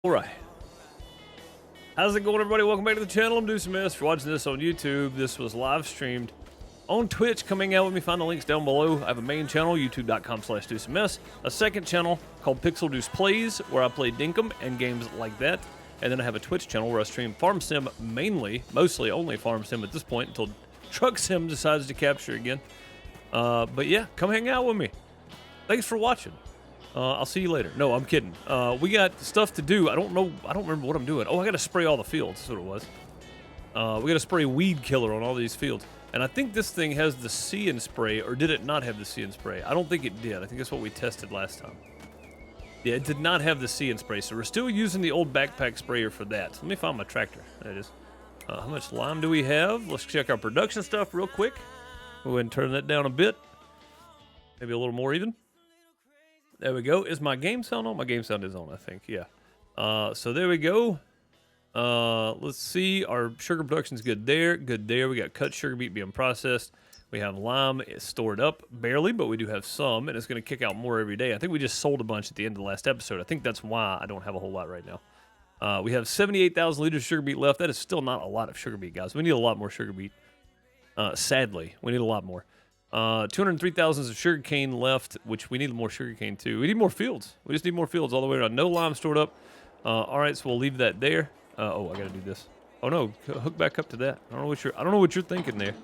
Alright. How's it going, everybody? Welcome back to the channel. I'm Deuce Miss. If you're watching this on YouTube, this was live streamed on Twitch. Coming out with me, find the links down below. I have a main channel, youtube.com/DeuceMiss. A second channel called Pixel Deuce Plays, where I play Dinkum and games like that. And then I have a Twitch channel where I stream Farm Sim mainly, mostly only Farm Sim at this point, until Truck Sim decides to capture again. But yeah, come hang out with me. Thanks for watching. I'll see you later. No, I'm kidding. We got stuff to do. I don't remember what I'm doing. Oh, I gotta spray all the fields. That's what it was. We gotta spray weed killer on all these fields. And I think this thing has the See and Spray, or did it not have the See and Spray? I don't think it did. I think that's what we tested last time. Yeah, it did not have the See and Spray, so we're still using the old backpack sprayer for that. So let me find my tractor. There it is. How much lime do we have? Let's check our production stuff real quick. Go ahead and turn that down a bit. Maybe a little more even. There we go. Is my game sound on? My game sound is on, I think. Yeah. So there we go. Let's see. Our sugar production's good there. Good there. We got cut sugar beet being processed. We have lime stored up. Barely, but we do have some. And it's going to kick out more every day. I think we just sold a bunch at the end of the last episode. I think that's why I don't have a whole lot right now. We have 78,000 liters of sugar beet left. That is still not a lot of sugar beet, guys. We need a lot more sugar beet. Sadly, we need a lot more. 203,000 of sugar cane left, which we need more sugar cane too. We need more fields. We just need more fields all the way around. No lime stored up. All right, so we'll leave that there. Oh, I gotta do this. Oh no, hook back up to that. I don't know what you're thinking there.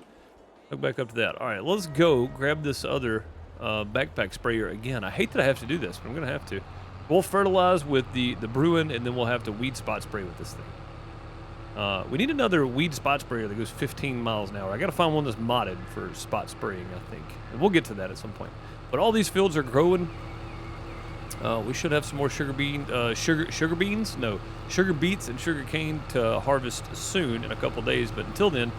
Hook back up to that. All right, let's go grab this other backpack sprayer again. I hate that I have to do this, but I'm gonna have to. We'll fertilize with the Bruin, and then we'll have to weed spot spray with this thing. We need another weed spot sprayer that goes 15 miles an hour. I got to find one that's modded for spot spraying, I think. And we'll get to that at some point. But all these fields are growing. We should have some more sugar beets and sugar cane to harvest soon in a couple days. But until then,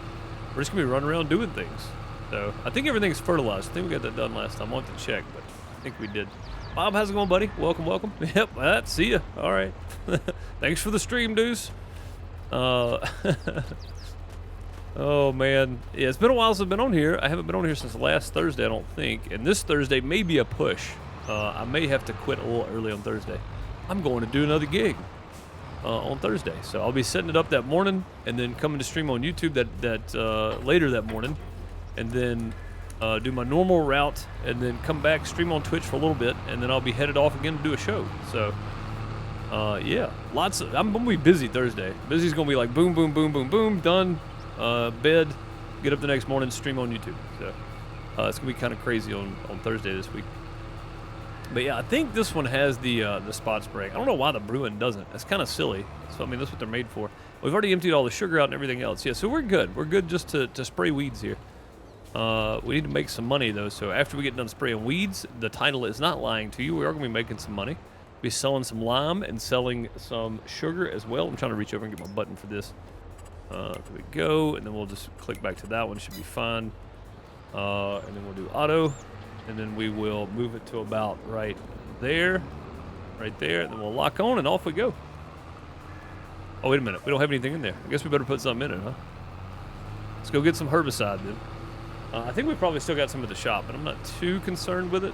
we're just going to be running around doing things. So I think everything's fertilized. I think we got that done last time. I'll have to check, but I think we did. Bob, how's it going, buddy? Welcome, welcome. Yep, see ya. All right. Thanks for the stream, Deuce. Oh man, yeah, it's been a while since I've been on here. I haven't been on here since last Thursday, I don't think. And this Thursday may be a push. I may have to quit a little early on Thursday. I'm going to do another gig on Thursday, so I'll be setting it up that morning and then coming to stream on YouTube later that morning, and then do my normal route and then come back, stream on Twitch for a little bit, and then I'll be headed off again to do a show. So. Yeah, I'm gonna be busy Thursday. Busy's gonna be like boom, boom, boom, boom, boom, done, bed, get up the next morning, stream on YouTube. So, it's gonna be kind of crazy on Thursday this week. But yeah, I think this one has the spot spray. I don't know why the Bruin doesn't. That's kind of silly. So I mean, that's what they're made for. We've already emptied all the sugar out and everything else. Yeah, so we're good. We're good just to spray weeds here. We need to make some money though. So after we get done spraying weeds, the title is not lying to you. We are gonna be making some money. Be selling some lime and selling some sugar as well. I'm trying to reach over and get my button for this. There we go, and then we'll just click back to that one. Should be fine. And then we'll do auto, and then we will move it to about right there, and then we'll lock on, and off we go. Oh, wait a minute. We don't have anything in there. I guess we better put something in it, huh? Let's go get some herbicide then. I think we probably still got some at the shop, but I'm not too concerned with it.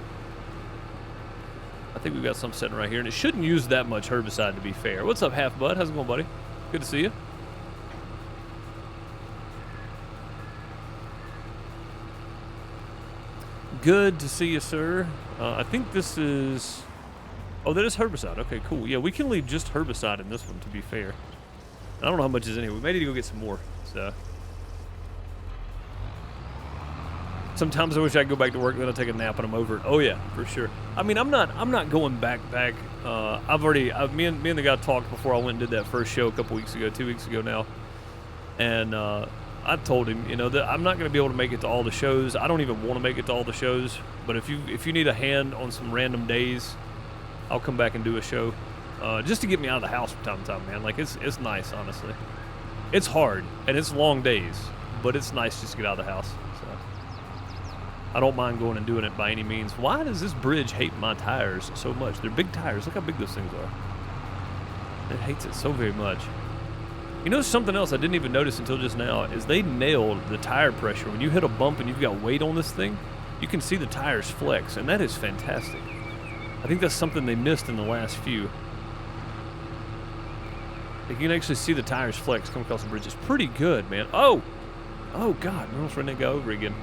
I think we've got some sitting right here, and it shouldn't use that much herbicide, to be fair. What's up, Half Bud? How's it going, buddy? Good to see you. Good to see you, sir. I think this is... Oh, that is herbicide. Okay, cool. Yeah, we can leave just herbicide in this one, to be fair. I don't know how much is in here. We may need to go get some more, so... Sometimes I wish I could go back to work, then I'll take a nap and I'm over it. Oh yeah, for sure. I mean, I'm not going back. Me and the guy talked before I went and did that first show a couple weeks ago, 2 weeks ago now. And I told him, you know, that I'm not going to be able to make it to all the shows. I don't even want to make it to all the shows. But if you need a hand on some random days, I'll come back and do a show, just to get me out of the house from time to time, man. Like it's nice, honestly. It's hard and it's long days, but it's nice just to get out of the house. So. I don't mind going and doing it by any means. Why does this bridge hate my tires so much? They're big tires. Look how big those things are. It hates it so very much. You know, something else I didn't even notice until just now is they nailed the tire pressure. When you hit a bump and you've got weight on this thing, you can see the tires flex, and that is fantastic. I think that's something they missed in the last few. You can actually see the tires flex come across the bridge. It's pretty good, man. Oh! Oh, God. We're almost ready to go over again.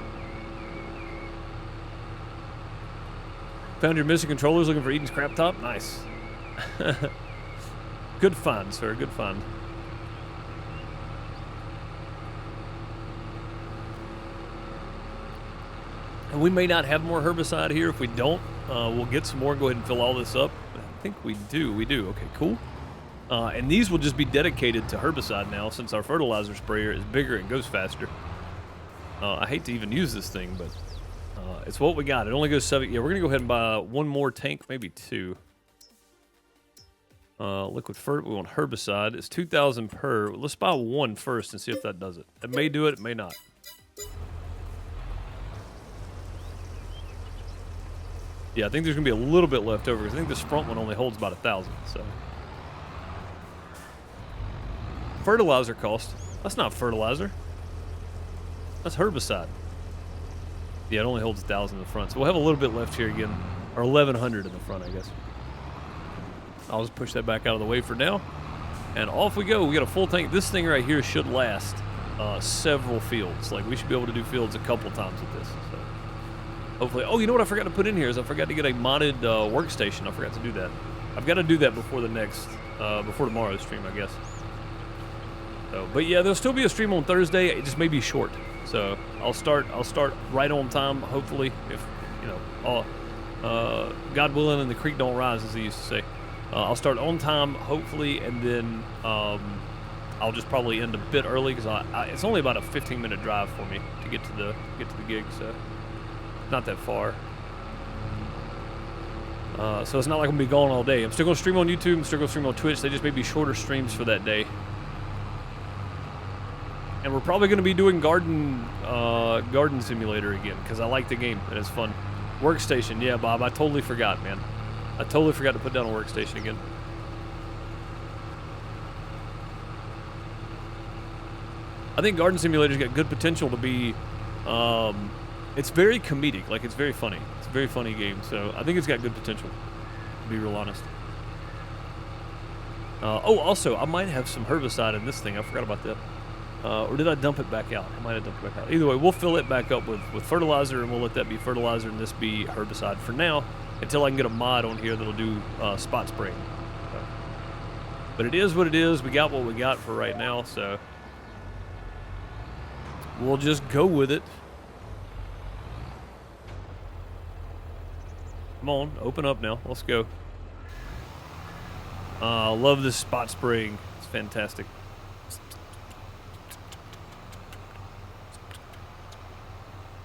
Found your missing controllers looking for Eden's crap top? Nice. Good find, sir. Good find. And we may not have more herbicide here. If we don't, we'll get some more. Go ahead and fill all this up. I think we do. We do. Okay, cool. And these will just be dedicated to herbicide now since our fertilizer sprayer is bigger and goes faster. I hate to even use this thing, but it's what we got. It only goes 7. Yeah, we're going to go ahead and buy one more tank, maybe 2. Liquid fert, we want herbicide. It's 2,000 per. Let's buy 1 first and see if that does it. It may do it, it may not. Yeah, I think there's going to be a little bit left over because I think this front one only holds about 1,000, so. Fertilizer cost. That's not fertilizer. That's herbicide. Yeah, it only holds 1,000 in the front. So we'll have a little bit left here again. Or 1,100 in the front, I guess. I'll just push that back out of the way for now. And off we go. We got a full tank. This thing right here should last several fields. Like, we should be able to do fields a couple times with this. So hopefully. Oh, you know what I forgot to put in here is I forgot to get a modded workstation. I forgot to do that. I've got to do that before the next, before tomorrow's stream, I guess. So, but yeah, there'll still be a stream on Thursday. It just may be short. So I'll start right on time. Hopefully, if you know, God willing, and the creek don't rise, as they used to say. I'll start on time, hopefully, and then I'll just probably end a bit early because it's only about a 15-minute drive for me to get to the gig, so not that far. So it's not like I'm gonna be gone all day. I'm still gonna stream on YouTube. I'm still gonna stream on Twitch. They just may be shorter streams for that day. And we're probably going to be doing Garden Simulator again, because I like the game, and it's fun. Workstation, yeah, Bob, I totally forgot, man. I totally forgot to put down a workstation again. I think Garden Simulator's got good potential to be, it's very comedic, like, it's very funny. It's a very funny game, so I think it's got good potential, to be real honest. Oh, also, I might have some herbicide in this thing. I forgot about that. Or did I dump it back out? I might have dumped it back out. Either way, we'll fill it back up with fertilizer, and we'll let that be fertilizer and this be herbicide for now, until I can get a mod on here that'll do spot spraying. So. But it is what it is. We got what we got for right now, so we'll just go with it. Come on, open up now. Let's go. I love this spot spraying. It's fantastic.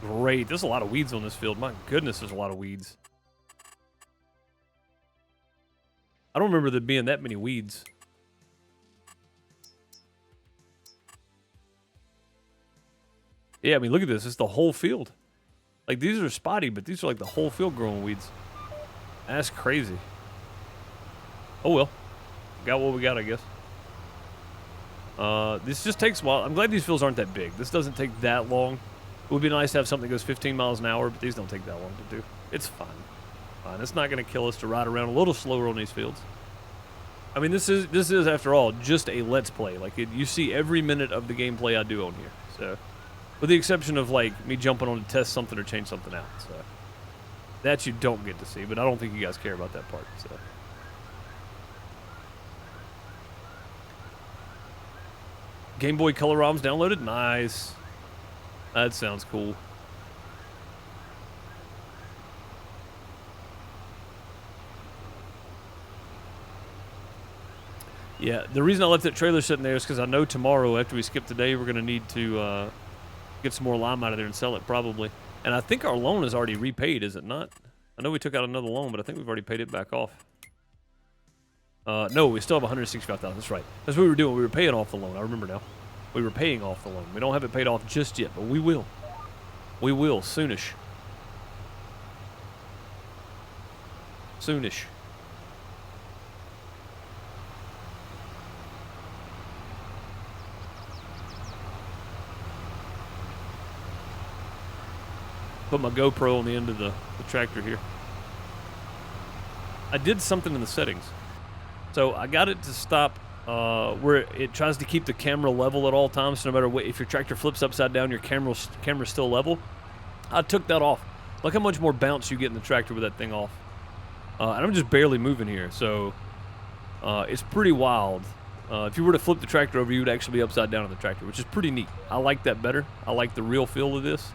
Great. There's a lot of weeds on this field. My goodness, there's a lot of weeds. I don't remember there being that many weeds. Yeah, I mean, look at this. It's the whole field. Like, these are spotty, but these are like the whole field growing weeds. That's crazy. Oh, well. Got what we got, I guess. This just takes a while. I'm glad these fields aren't that big. This doesn't take that long. It would be nice to have something that goes 15 miles an hour, but these don't take that long to do. It's fine. Fine. It's not going to kill us to ride around a little slower on these fields. I mean, this is after all just a let's play. Like, you see every minute of the gameplay I do on here. So, with the exception of like me jumping on to test something or change something out. So that you don't get to see, but I don't think you guys care about that part. So. Game Boy Color ROMs downloaded? Nice. That sounds cool. Yeah, the reason I left that trailer sitting there is because I know tomorrow, after we skip today, we're going to need to get some more lime out of there and sell it, probably. And I think our loan is already repaid, is it not? I know we took out another loan, but I think we've already paid it back off. No, we still have $165,000. That's right. That's what we were doing. We were paying off the loan. I remember now. We were paying off the loan. We don't have it paid off just yet, but we will. We will, soonish. Soonish. Put my GoPro on the end of the tractor here. I did something in the settings. So I got it to stop where it tries to keep the camera level at all times. So no matter what, if your tractor flips upside down, your camera's still level. I took that off. Look how much more bounce you get in the tractor with that thing off. And I'm just barely moving here, so it's pretty wild. If you were to flip the tractor over, you would actually be upside down in the tractor, which is pretty neat. I like that better. I like the real feel of this.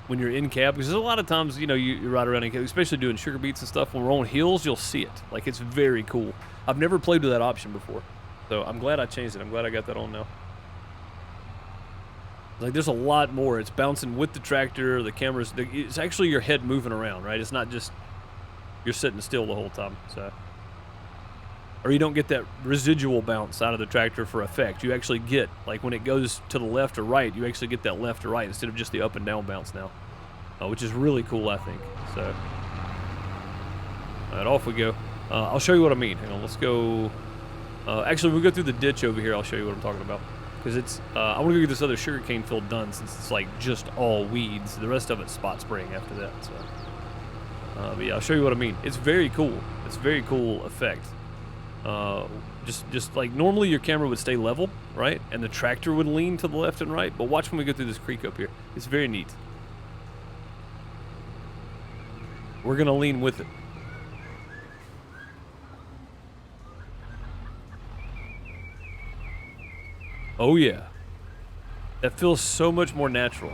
When you're in cab, because there's a lot of times, you know, you ride around in cab, especially doing sugar beets and stuff. When we're on hills, you'll see it. Like, it's very cool. I've never played with that option before, so I'm glad I changed it. I'm glad I got that on now. Like, there's a lot more. It's bouncing with the tractor. The camera's, it's actually your head moving around, right? It's not just you're sitting still the whole time. So, or you don't get that residual bounce out of the tractor for effect. You actually get, like, when it goes to the left or right, you actually get that left or right instead of just the up and down bounce now, which is really cool, I think. So, all right, off we go. I'll show you what I mean. Hang on, let's go. Actually, we'll go through the ditch over here. I'll show you what I'm talking about. Because it's, I want to go get this other sugarcane field done since it's like just all weeds. The rest of it's spot spraying after that. So, but yeah, I'll show you what I mean. It's very cool. It's a very cool effect. Just like normally your camera would stay level, right? And the tractor would lean to the left and right. But watch when we go through this creek up here. It's very neat. We're gonna lean with it. Oh yeah, that feels so much more natural.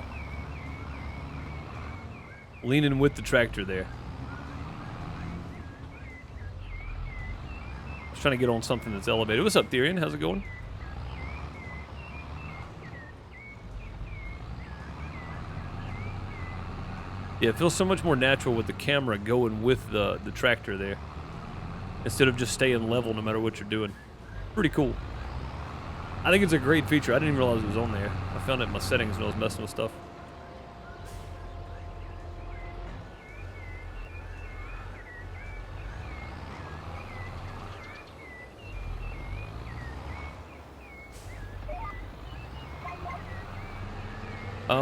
Leaning with the tractor there. I was trying to get on something that's elevated. What's up, Therian? How's it going? Yeah, it feels so much more natural with the camera going with the tractor there, instead of just staying level no matter what you're doing. Pretty cool. I think it's a great feature. I didn't even realize it was on there. I found it in my settings when I was messing with stuff.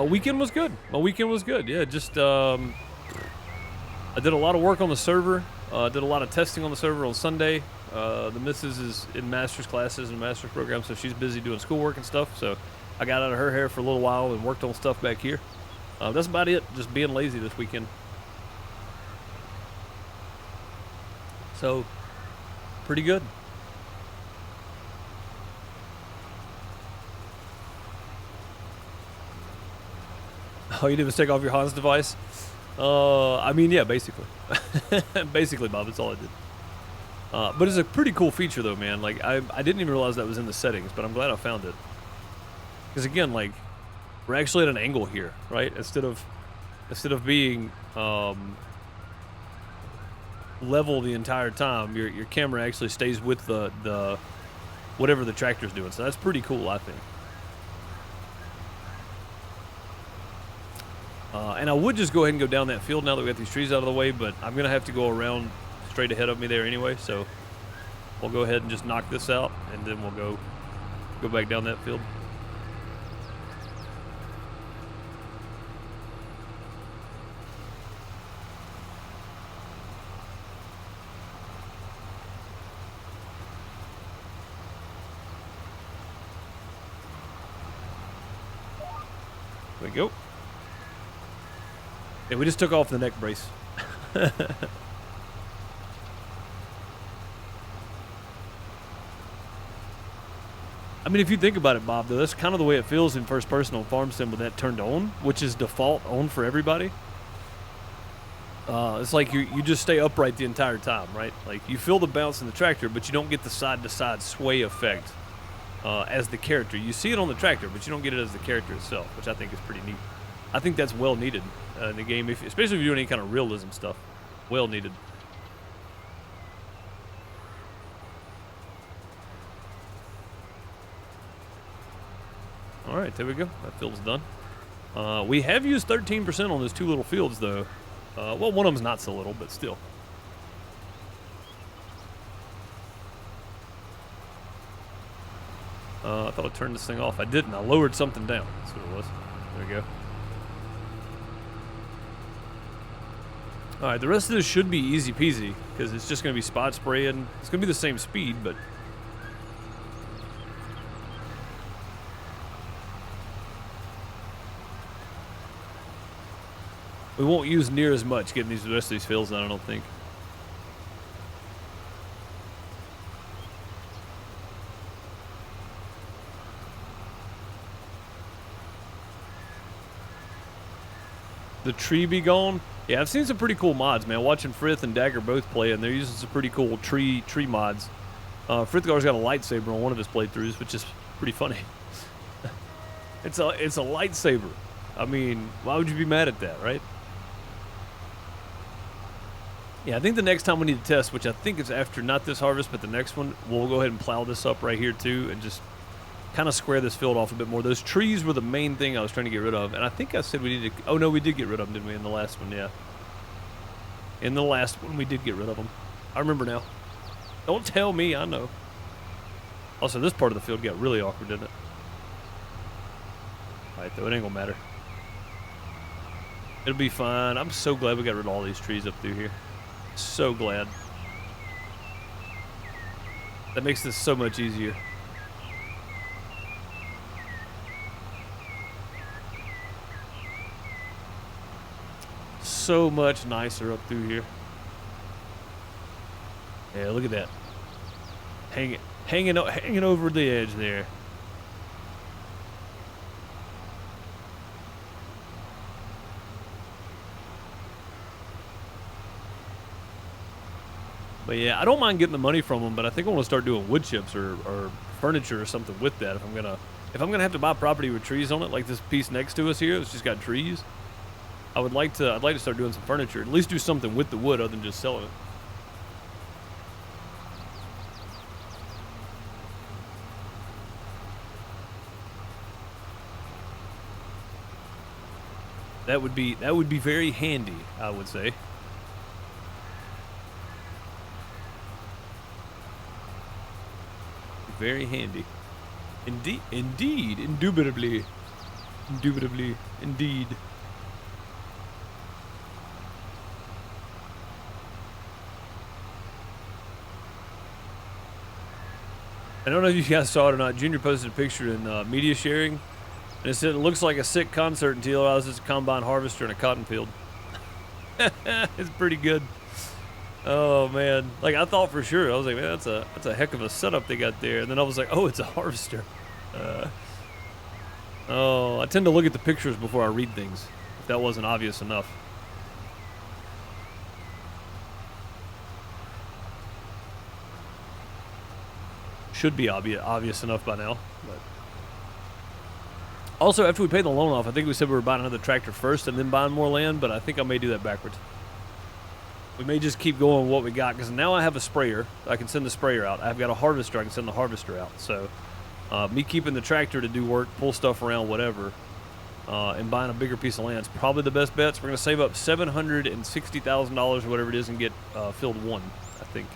Weekend was good. My weekend was good. Yeah, just I did a lot of work on the server. Did a lot of testing on the server on Sunday. The missus is in master's classes and master's program, so she's busy doing schoolwork and stuff. So I got out of her hair for a little while and worked on stuff back here. That's about it. Just being lazy this weekend. So pretty good. All you did was take off your Hans device? I mean, yeah, basically. Basically, Bob, that's all I did. But it's a pretty cool feature, though, man. Like, I didn't even realize that was in the settings, but I'm glad I found it. Because, again, like, we're actually at an angle here, right? Instead of being level the entire time, your camera actually stays with the whatever the tractor's doing. So that's pretty cool, I think. And I would just go ahead and go down that field now that we got these trees out of the way, but I'm going to have to go around straight ahead of me there anyway, so we'll go ahead and just knock this out, and then we'll go back down that field. There we go. Yeah, we just took off the neck brace. I mean, if you think about it, Bob, though, that's kind of the way it feels in first person on Farm Sim with that turned on, which is default on for everybody. It's like you just stay upright the entire time, right? Like, you feel the bounce in the tractor, but you don't get the side-to-side sway effect as the character. You see it on the tractor, but you don't get it as the character itself, which I think is pretty neat. I think that's well needed in the game, especially if you're doing any kind of realism stuff. Well needed. All right, there we go. That field's done. We have used 13% on those two little fields, though. Well, one of them's not so little, but still. I thought I turned this thing off. I didn't. I lowered something down. That's what it was. There we go. All right, the rest of this should be easy peasy because it's just going to be spot spraying. It's going to be the same speed, but we won't use near as much getting the rest of these fields done, I don't think. The tree be gone? Yeah, I've seen some pretty cool mods, man. Watching Frith and Dagger both play, and they're using some pretty cool tree mods. Frithgar's got a lightsaber on one of his playthroughs, which is pretty funny. It's a lightsaber. I mean, why would you be mad at that, right? Yeah, I think the next time we need to test, which I think is after not this harvest, but the next one, we'll go ahead and plow this up right here too, and just kind of square this field off a bit more. Those trees were the main thing I was trying to get rid of, and I think I said we needed to... Oh, no, we did get rid of them, didn't we, in the last one? Yeah. In the last one, we did get rid of them. I remember now. Don't tell me, I know. Also, this part of the field got really awkward, didn't it? Alright, though, it ain't gonna matter. It'll be fine. I'm so glad we got rid of all these trees up through here. So glad. That makes this so much easier. So much nicer up through here. Yeah, look at that. Hanging over the edge there. But yeah, I don't mind getting the money from them, but I think I want to start doing wood chips or furniture or something with that if I'm gonna have to buy property with trees on it, like this piece next to us here. It's just got trees. I'd like to start doing some furniture. At least do something with the wood other than just selling it. That would be very handy, I would say. Very handy. Indeed, indubitably, indeed. I don't know if you guys saw it or not. Junior posted a picture in media sharing, and it said it looks like a sick concert until you realize it's a combine harvester in a cotton field. It's pretty good. Oh man, like I thought for sure. I was like, man, that's a heck of a setup they got there. And then I was like, oh, it's a harvester. Oh, I tend to look at the pictures before I read things, if that wasn't obvious enough. Should be obvious enough by now. But also, after we pay the loan off, I think we said we were buying another tractor first and then buying more land, but I think I may do that backwards. We may just keep going with what we got, because now I have a sprayer. I can send the sprayer out. I've got a harvester. I can send the harvester out. So me keeping the tractor to do work, pull stuff around, whatever, and buying a bigger piece of land is probably the best bet. So we're going to save up $760,000 or whatever it is and get field 1, I think.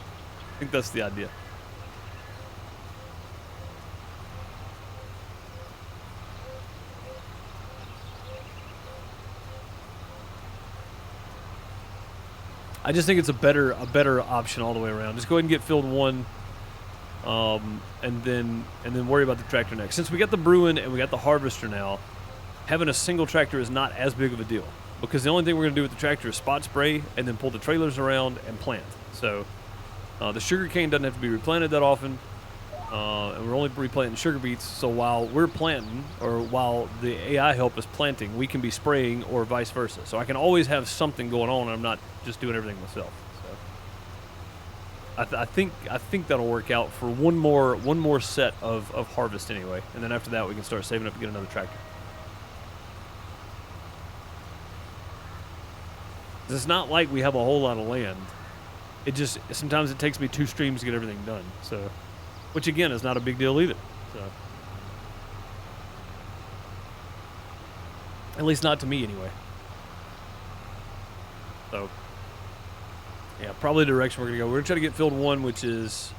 I think that's the idea. I just think it's a better option all the way around. Just go ahead and get field 1, and then worry about the tractor next. Since we got the Bruin and we got the harvester now, having a single tractor is not as big of a deal, because the only thing we're going to do with the tractor is spot spray and then pull the trailers around and plant. So the sugar cane doesn't have to be replanted that often, and we're only replanting sugar beets. So while we're planting, or while the AI help is planting, we can be spraying, or vice versa. So I can always have something going on, and I'm not just doing everything myself. So I think that'll work out for one more set of harvest anyway, and then after that we can start saving up to get another tractor. It's not like we have a whole lot of land. It just sometimes it takes me 2 streams to get everything done. So, which again is not a big deal either. So, at least not to me anyway. So, yeah, probably the direction we're gonna go. We're gonna try to get field 1, which is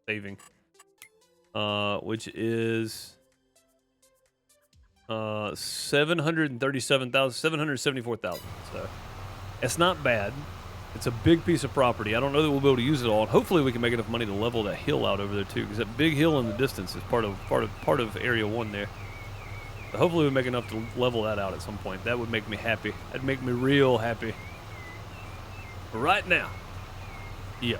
saving, which is 737,000, 774,000. So it's not bad. It's a big piece of property. I don't know that we'll be able to use it all. And hopefully we can make enough money to level that hill out over there too, because that big hill in the distance is part of Area 1 there. So hopefully we make enough to level that out at some point. That would make me happy. That'd make me real happy. But right now, yeah.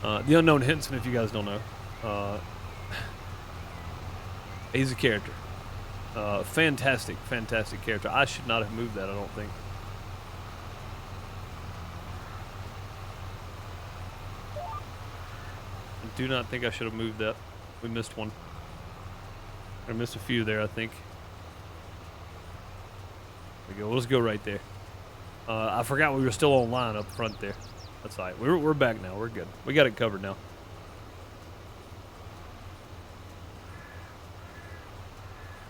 The Unknown Henson, if you guys don't know, he's a character. Fantastic character. I should not have moved that, I don't think. I do not think I should have moved that. We missed one. I missed a few there, I think. There we go. Let's go right there. I forgot we were still online up front there. That's all right. We're back now. We're good. We got it covered now.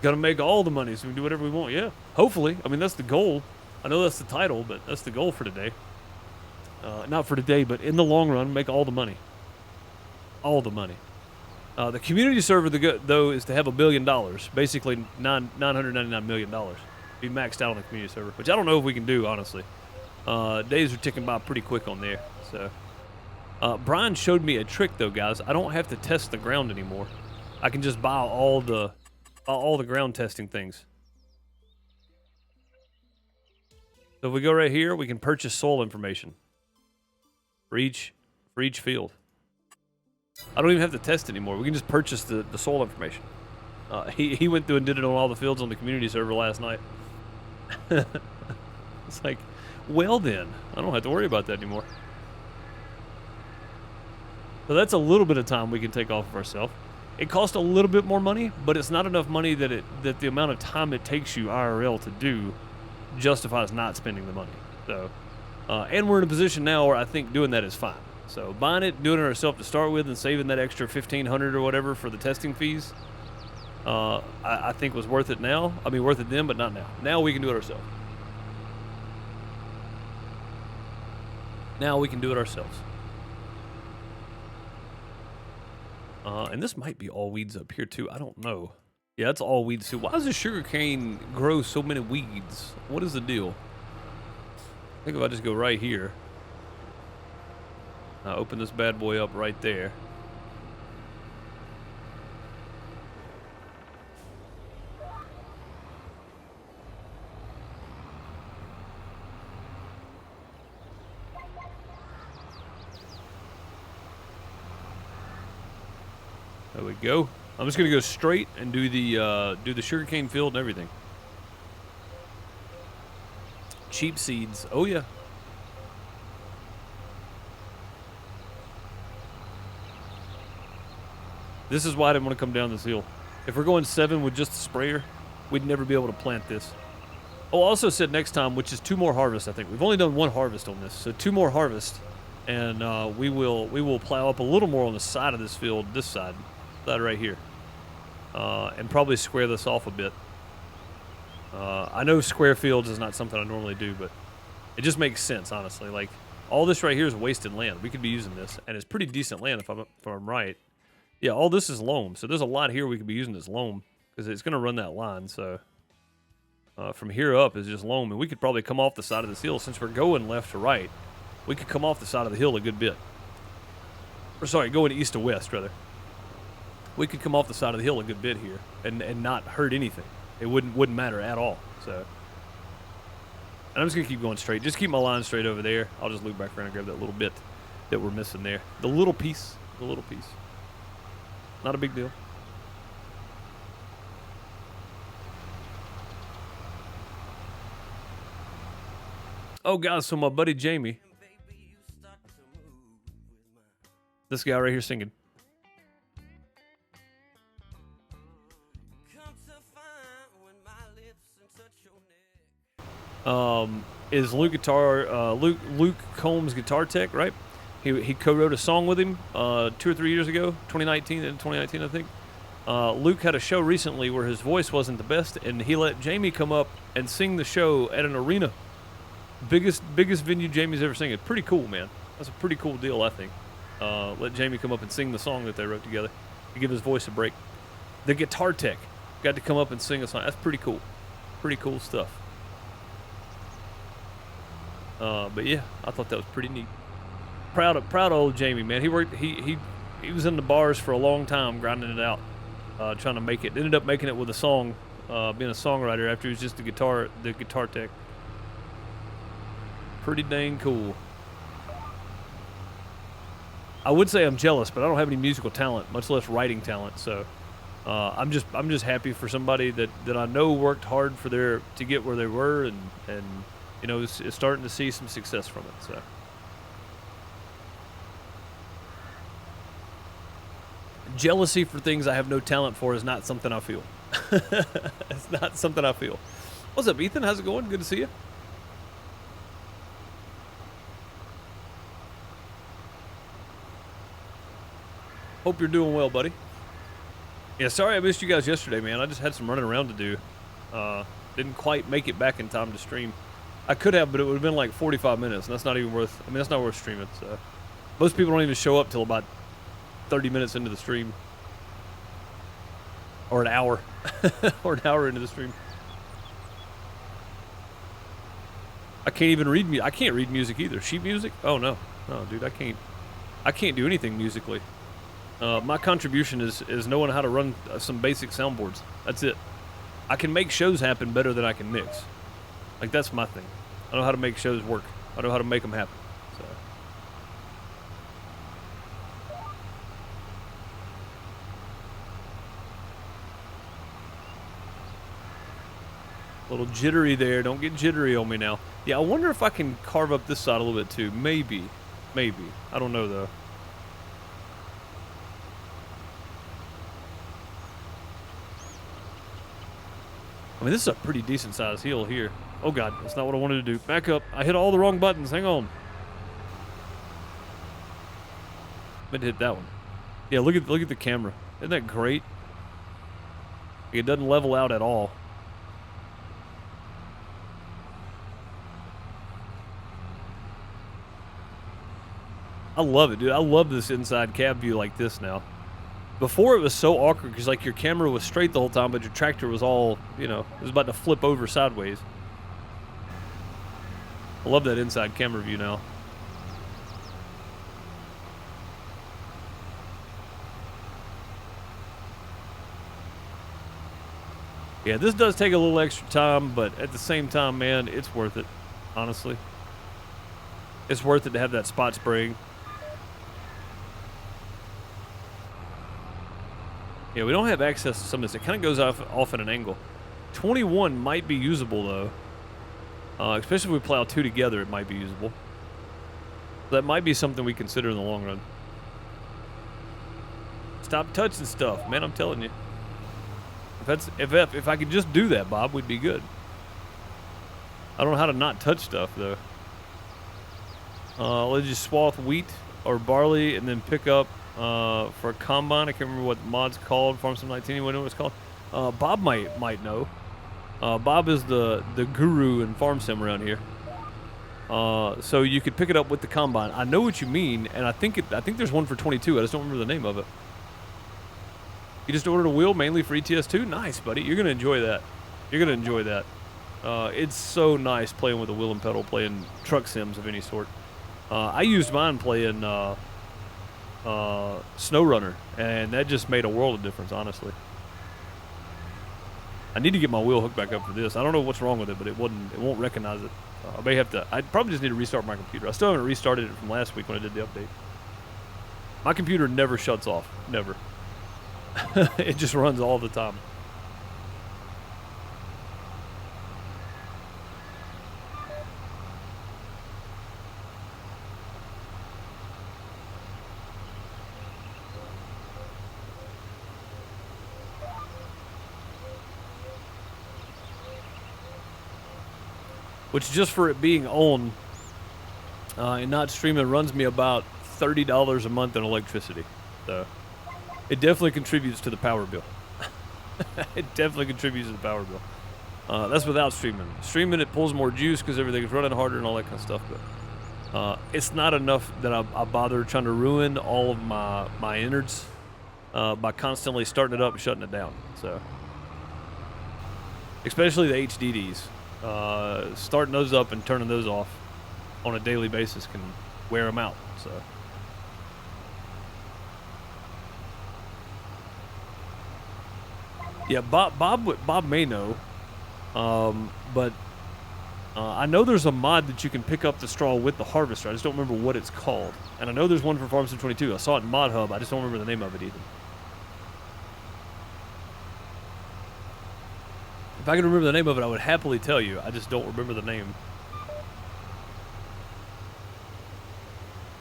Got to make all the money so we can do whatever we want. Yeah, hopefully. I mean, that's the goal. I know that's the title, but that's the goal for today. Not for today, but in the long run, make all the money. All the money. The community server, though, is to have $1 billion. Basically, $999 million. Be maxed out on the community server, which I don't know if we can do, honestly. Days are ticking by pretty quick on there. So, Brian showed me a trick, though, guys. I don't have to test the ground anymore. I can just buy all the ground testing things. So if we go right here, we can purchase soil information for each field. I don't even have to test anymore. We can just purchase the soil information. He went through and did it on all the fields on the community server last night. It's like, well then, I don't have to worry about that anymore. So that's a little bit of time we can take off of ourselves. It costs a little bit more money, but it's not enough money that the amount of time it takes you IRL to do justifies not spending the money. So, and we're in a position now where I think doing that is fine. So buying it, doing it ourselves to start with, and saving that extra $1,500 or whatever for the testing fees, I think was worth it now. I mean, worth it then, but not now. Now we can do it ourselves. Now we can do it ourselves. And this might be all weeds up here too. I don't know. Yeah, it's all weeds too. Why does the sugarcane grow so many weeds? What is the deal? I think if I just go right here, open this bad boy up right there. There we go. I'm just gonna go straight and do the sugarcane field and everything. Cheap seeds. Oh yeah. This is why I didn't want to come down this hill. If we're going 7 with just the sprayer, we'd never be able to plant this. Oh, I also said next time, which is 2 more harvests. I think we've only done 1 harvest on this, so 2 more harvests, and we will plow up a little more on the side of this field, this side right here, and probably square this off a bit. I know square fields is not something I normally do, but it just makes sense, honestly. Like, all this right here is wasted land. We could be using this, and it's pretty decent land if I'm right. Yeah, all this is loam, so there's a lot here we could be using as loam, because it's going to run that line, so from here up is just loam, and we could probably come off the side of this hill. Since we're going left to right, we could come off the side of the hill a good bit. Or sorry, going east to west, rather. We could come off the side of the hill a good bit here and not hurt anything. It wouldn't matter at all. So, and I'm just gonna keep going straight. Just keep my line straight over there. I'll just loop back around and grab that little bit that we're missing there. The little piece. Not a big deal. Oh guys, so my buddy Jamie, this guy right here singing. Is Luke Combs guitar tech, right? He co-wrote a song with him 2 or 3 years ago, 2019 I think. Luke had a show recently where his voice wasn't the best, and he let Jamie come up and sing the show at an arena. Biggest venue Jamie's ever seen. It's pretty cool, man. That's a pretty cool deal, I think. Let Jamie come up and sing the song that they wrote together to give his voice a break. The guitar tech. got to come up and sing a song. That's pretty cool. Pretty cool stuff. But yeah, I thought that was pretty neat. Proud of old Jamie, man. He worked. He was in the bars for a long time, grinding it out, trying to make it. Ended up making it with a song, being a songwriter after he was just the guitar tech. Pretty dang cool. I would say I'm jealous, but I don't have any musical talent, much less writing talent. So I'm just happy for somebody that I know worked hard to get where they were, and you know, is starting to see some success from it. So jealousy for things I have no talent for is not something I feel. It's not something I feel. What's up, Ethan? How's it going? Good to see you. Hope you're doing well, buddy. Yeah, sorry I missed you guys yesterday, man. I just had some running around to do. Didn't quite make it back in time to stream. I could have, but it would have been like 45 minutes, and that's not even worth, I mean, that's not worth streaming, so. Most people don't even show up till about 30 minutes into the stream. Or an hour. Or an hour into the stream. I can't even read music. I can't read music either. Sheet music? Oh, no. No, dude, I can't do anything musically. My contribution is knowing how to run some basic soundboards. That's it. I can make shows happen better than I can mix. Like, that's my thing. I know how to make shows work. I know how to make them happen. So. A little jittery there. Don't get jittery on me now. Yeah, I wonder if I can carve up this side a little bit too. Maybe. Maybe. I don't know, though. I mean, this is a pretty decent sized hill here. Oh God, that's not what I wanted to do. Back up. I hit all the wrong buttons. Hang on. I meant to hit that one. Yeah, look at the camera. Isn't that great? It doesn't level out at all. I love it, dude. I love this inside cab view like this now. Before, it was so awkward because, like, your camera was straight the whole time, but your tractor was all, you know, it was about to flip over sideways. I love that inside camera view now. Yeah, this does take a little extra time, but at the same time, man, it's worth it, honestly. It's worth it to have that spot spraying. Yeah, we don't have access to some of this. It kind of goes off at an angle. 21 might be usable, though. Especially if we plow two together, it might be usable. That might be something we consider in the long run. Stop touching stuff, man, I'm telling you. If I could just do that, Bob, we'd be good. I don't know how to not touch stuff, though. Let's just swath wheat or barley and then pick up for a combine. I can't remember what the mod's called. Farm Sim 19, anyone know what it's called? Bob might know. Bob is the guru in Farm Sim around here. So you could pick it up with the combine. I know what you mean, and I think there's one for 22. I just don't remember the name of it. You just ordered a wheel mainly for ETS2? Nice, buddy. You're gonna enjoy that. You're gonna enjoy that. It's so nice playing with a wheel and pedal, playing truck sims of any sort. I used mine playing SnowRunner, and that just made a world of difference, honestly. I need to get my wheel hooked back up for this. I don't know what's wrong with it, but it won't recognize it. I may have to. I probably just need to restart my computer. I still haven't restarted it from last week when I did the update. My computer never shuts off. Never. It just runs all the time. Which, just for it being on and not streaming, runs me about $30 a month in electricity. So it definitely contributes to the power bill. It definitely contributes to the power bill. That's without streaming. Streaming, it pulls more juice because everything's running harder and all that kind of stuff. But it's not enough that I bother trying to ruin all of my innards by constantly starting it up and shutting it down. So especially the HDDs. Starting those up and turning those off on a daily basis can wear them out. So. Yeah, Bob may know, but I know there's a mod that you can pick up the straw with the harvester. I just don't remember what it's called. And I know there's one for Farm Sim 22. I saw it in Mod Hub. I just don't remember the name of it either. If I could remember the name of it, I would happily tell you. I just don't remember the name.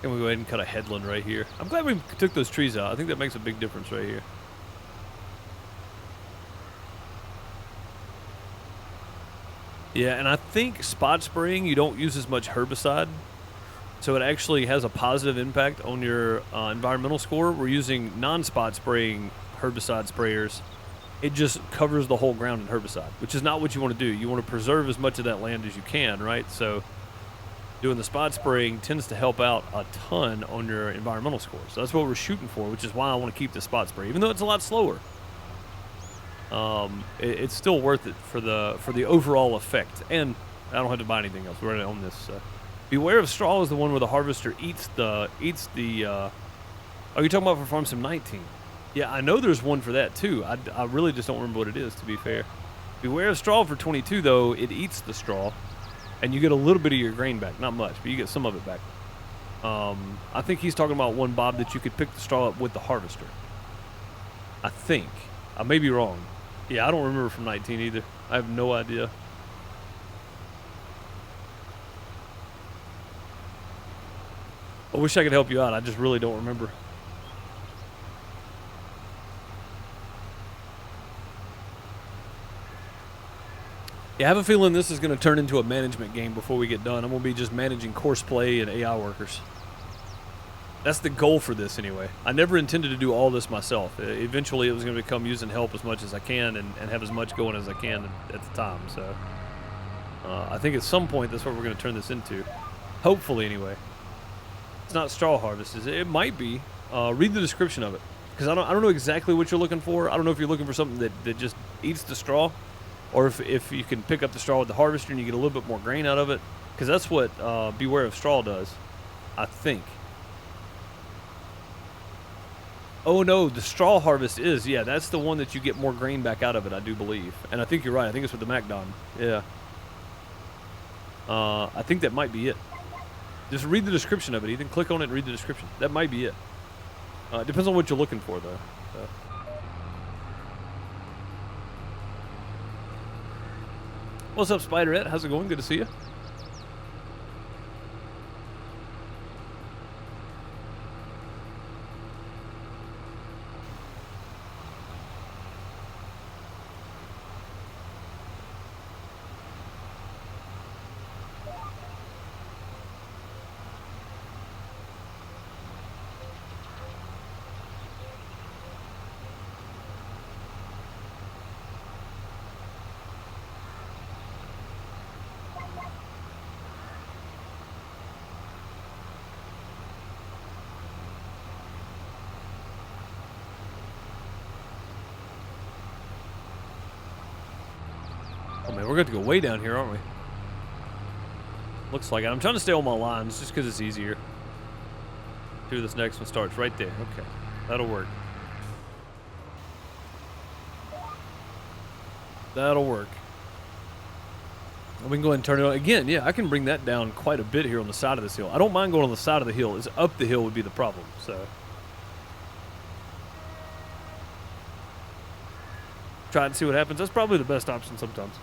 And we go ahead and cut a headland right here. I'm glad we took those trees out. I think that makes a big difference right here. Yeah, and I think spot spraying, you don't use as much herbicide. So it actually has a positive impact on your environmental score. We're using non-spot spraying herbicide sprayers. It just covers the whole ground in herbicide, which is not what you want to do. You want to preserve as much of that land as you can, right? So doing the spot spraying tends to help out a ton on your environmental score. So that's what we're shooting for, which is why I want to keep the spot spray, even though it's a lot slower. It's still worth it for the overall effect, and I don't have to buy anything else. We're already on this. Beware of Straw is the one where the harvester eats the. Oh, you're talking about for Farm Sim 19? Yeah, I know there's one for that too. I really just don't remember what it is, to be fair. Beware of Straw for 22 though. It eats the straw, and you get a little bit of your grain back. Not much, but you get some of it back. I think he's talking about one, Bob, that you could pick the straw up with the harvester. I think. I may be wrong. Yeah, I don't remember from 19 either. I have no idea. I wish I could help you out. I just really don't remember. Yeah, I have a feeling this is going to turn into a management game before we get done. I'm going to be just managing course play and AI workers. That's the goal for this anyway. I never intended to do all this myself. Eventually it was going to become using help as much as I can and have as much going as I can at the time. So I think at some point that's what we're going to turn this into. Hopefully anyway. It's not straw harvest, is it? It might be. Read the description of it. Because I don't know exactly what you're looking for. I don't know if you're looking for something that just eats the straw, or if you can pick up the straw with the harvester and you get a little bit more grain out of it. Because that's what Beware of Straw does, I think. Oh no, the straw harvest is, yeah, that's the one that you get more grain back out of it, I do believe. And I think you're right, I think it's with the MacDon. Yeah. I think that might be it. Just read the description of it, Ethan. Click on it and read the description. That might be it. It depends on what you're looking for, though. What's up, Spiderette? How's it going? Good to see you. Oh man, we're going to go way down here, aren't we? Looks like it. I'm trying to stay on my lines just because it's easier. Here, this next one starts right there. Okay, that'll work. That'll work. We can go ahead and turn it on. Again, yeah, I can bring that down quite a bit here on the side of this hill. I don't mind going on the side of the hill. It's up the hill would be the problem, so. Try and see what happens. That's probably the best option sometimes.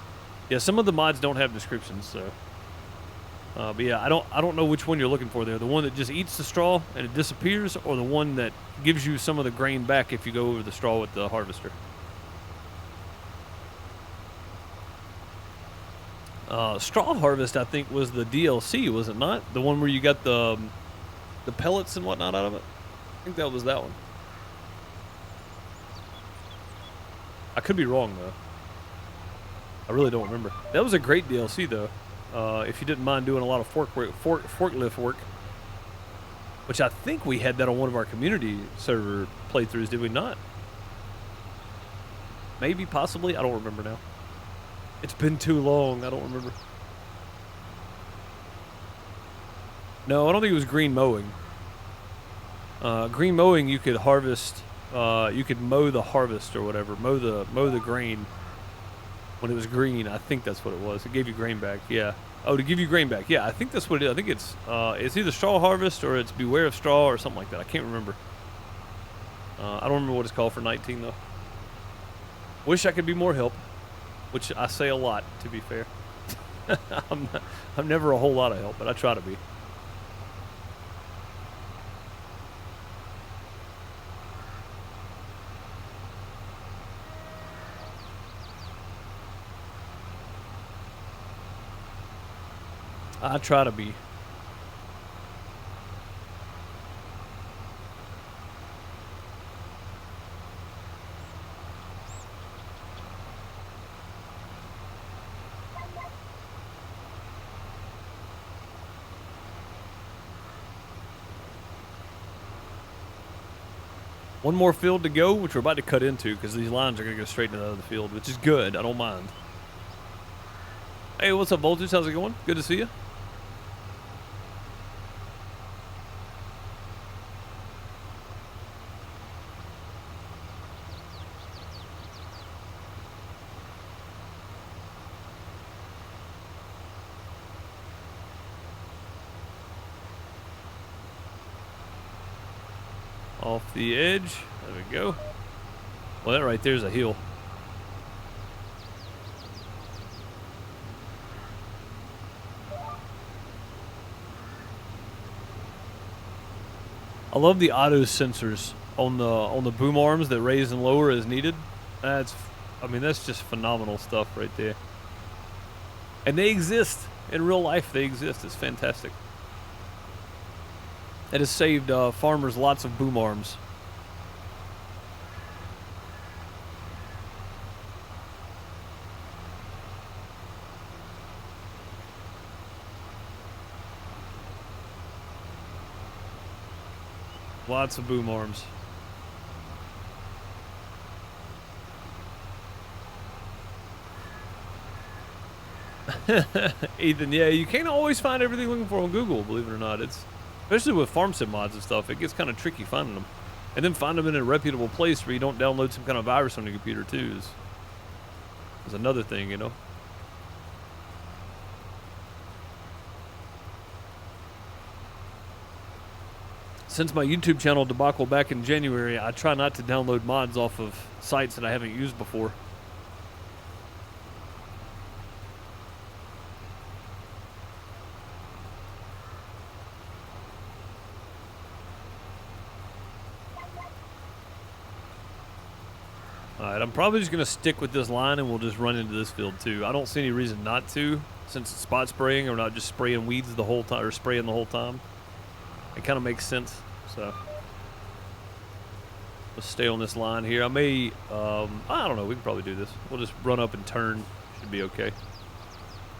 Yeah, some of the mods don't have descriptions, so. But yeah, I don't know which one you're looking for there. The one that just eats the straw and it disappears, or the one that gives you some of the grain back if you go over the straw with the harvester. Straw Harvest, I think, was the DLC, was it not? The one where you got the pellets and whatnot out of it? I think that was that one. I could be wrong, though. I really don't remember. That was a great DLC, though. If you didn't mind doing a lot of forklift work. Which I think we had that on one of our community server playthroughs, did we not? Maybe, possibly, I don't remember now. It's been too long. I don't remember. No, I don't think it was green mowing. Green mowing, you could harvest. You could mow the harvest or whatever. Mow the grain when it was green. I think that's what it was. It gave you grain back. Yeah. Oh, to give you grain back. Yeah, I think that's what it is. I think it's either straw harvest or it's beware of straw or something like that. I can't remember. I don't remember what it's called for 19 though. Wish I could be more help, which I say a lot, to be fair. I'm never a whole lot of help, but I try to be. I try to be. One more field to go, which we're about to cut into because these lines are going to go straight into the other field, which is good. I don't mind. Hey, what's up, Voltage? How's it going? Good to see you. Off the edge. There we go. Well, that right there's a hill. I love the auto sensors on the boom arms that raise and lower as needed. I mean, that's just phenomenal stuff right there. And they exist in real life. They exist. It's fantastic. It has saved farmers lots of boom arms. Lots of boom arms. Ethan, yeah, you can't always find everything you're looking for on Google, believe it or not. It's especially with farm sim mods and stuff, it gets kind of tricky finding them. And then find them in a reputable place where you don't download some kind of virus on your computer too is another thing, you know. Since my YouTube channel debacle back in January, I try not to download mods off of sites that I haven't used before. Alright, I'm probably just going to stick with this line and we'll just run into this field too. I don't see any reason not to, since it's spot spraying or not just spraying weeds the whole time, or spraying the whole time. It kind of makes sense, so. Let's stay on this line here. I may, I don't know, we can probably do this. We'll just run up and turn, should be okay.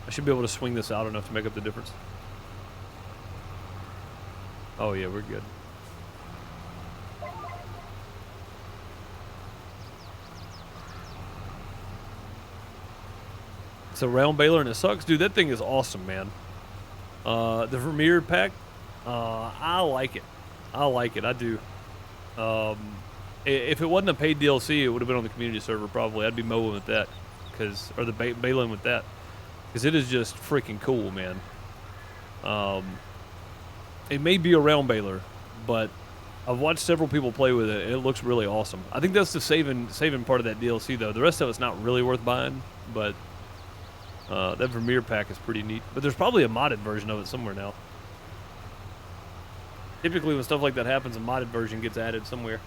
I should be able to swing this out enough to make up the difference. Oh yeah, we're good. It's a round baler and it sucks. Dude, that thing is awesome, man. The Vermeer pack, I like it. I like it, I do. If it wasn't a paid DLC, it would have been on the community server probably. I'd be mowing with that, or the baling with that. Because it is just freaking cool, man. It may be a round baler, but I've watched several people play with it, and it looks really awesome. I think that's the saving part of that DLC, though. The rest of it's not really worth buying, but that Vermeer pack is pretty neat. But there's probably a modded version of it somewhere now. Typically, when stuff like that happens, a modded version gets added somewhere.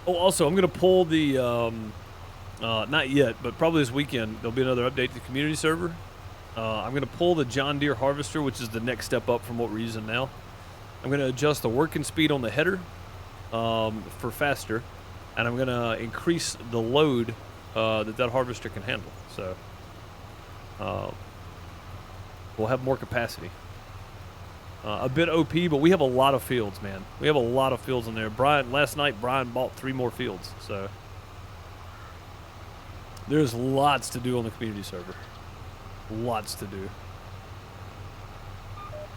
Oh, also, I'm going to pull the, not yet, but probably this weekend, there'll be another update to the community server. I'm going to pull the John Deere Harvester, which is the next step up from what we're using now. I'm going to adjust the working speed on the header for faster, and I'm going to increase the load that harvester can handle. So we'll have more capacity. A bit OP, but we have a lot of fields, man. We have a lot of fields in there. Last night, Brian bought 3 more fields, so There's lots to do on the community server. Lots to do.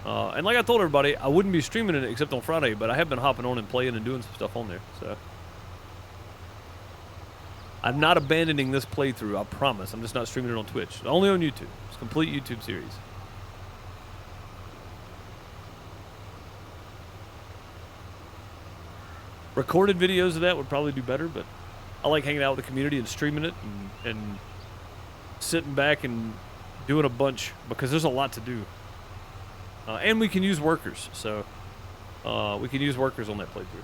And like I told everybody, I wouldn't be streaming it except on Friday, but I have been hopping on and playing and doing some stuff on there, so. I'm not abandoning this playthrough, I promise. I'm just not streaming it on Twitch. Only on YouTube. It's a complete YouTube series. Recorded videos of that would probably do better, but I like hanging out with the community and streaming it and sitting back and doing a bunch because there's a lot to do. And we can use workers, so we can use workers on that playthrough.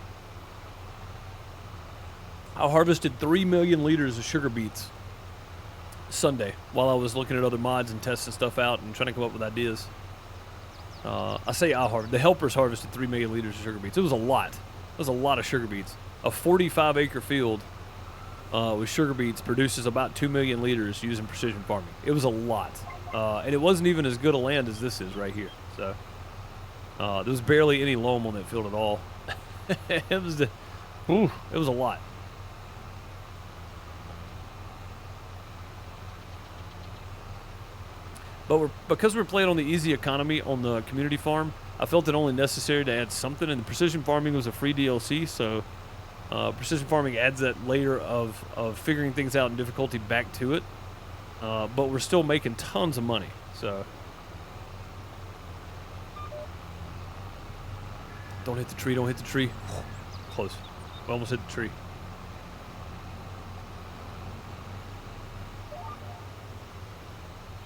I harvested 3 million liters of sugar beets Sunday while I was looking at other mods and testing stuff out and trying to come up with ideas. The helpers harvested 3 million liters of sugar beets. It was a lot. It was a lot of sugar beets. A 45-acre field with sugar beets produces about 2 million liters using precision farming. It was a lot. And it wasn't even as good a land as this is right here. So there was barely any loam on that field at all. It was a lot. But because we're playing on the easy economy on the community farm, I felt it only necessary to add something, and the precision farming was a free DLC, so precision farming adds that layer of figuring things out and difficulty back to it. But we're still making tons of money, so. Don't hit the tree, don't hit the tree. Close. We almost hit the tree.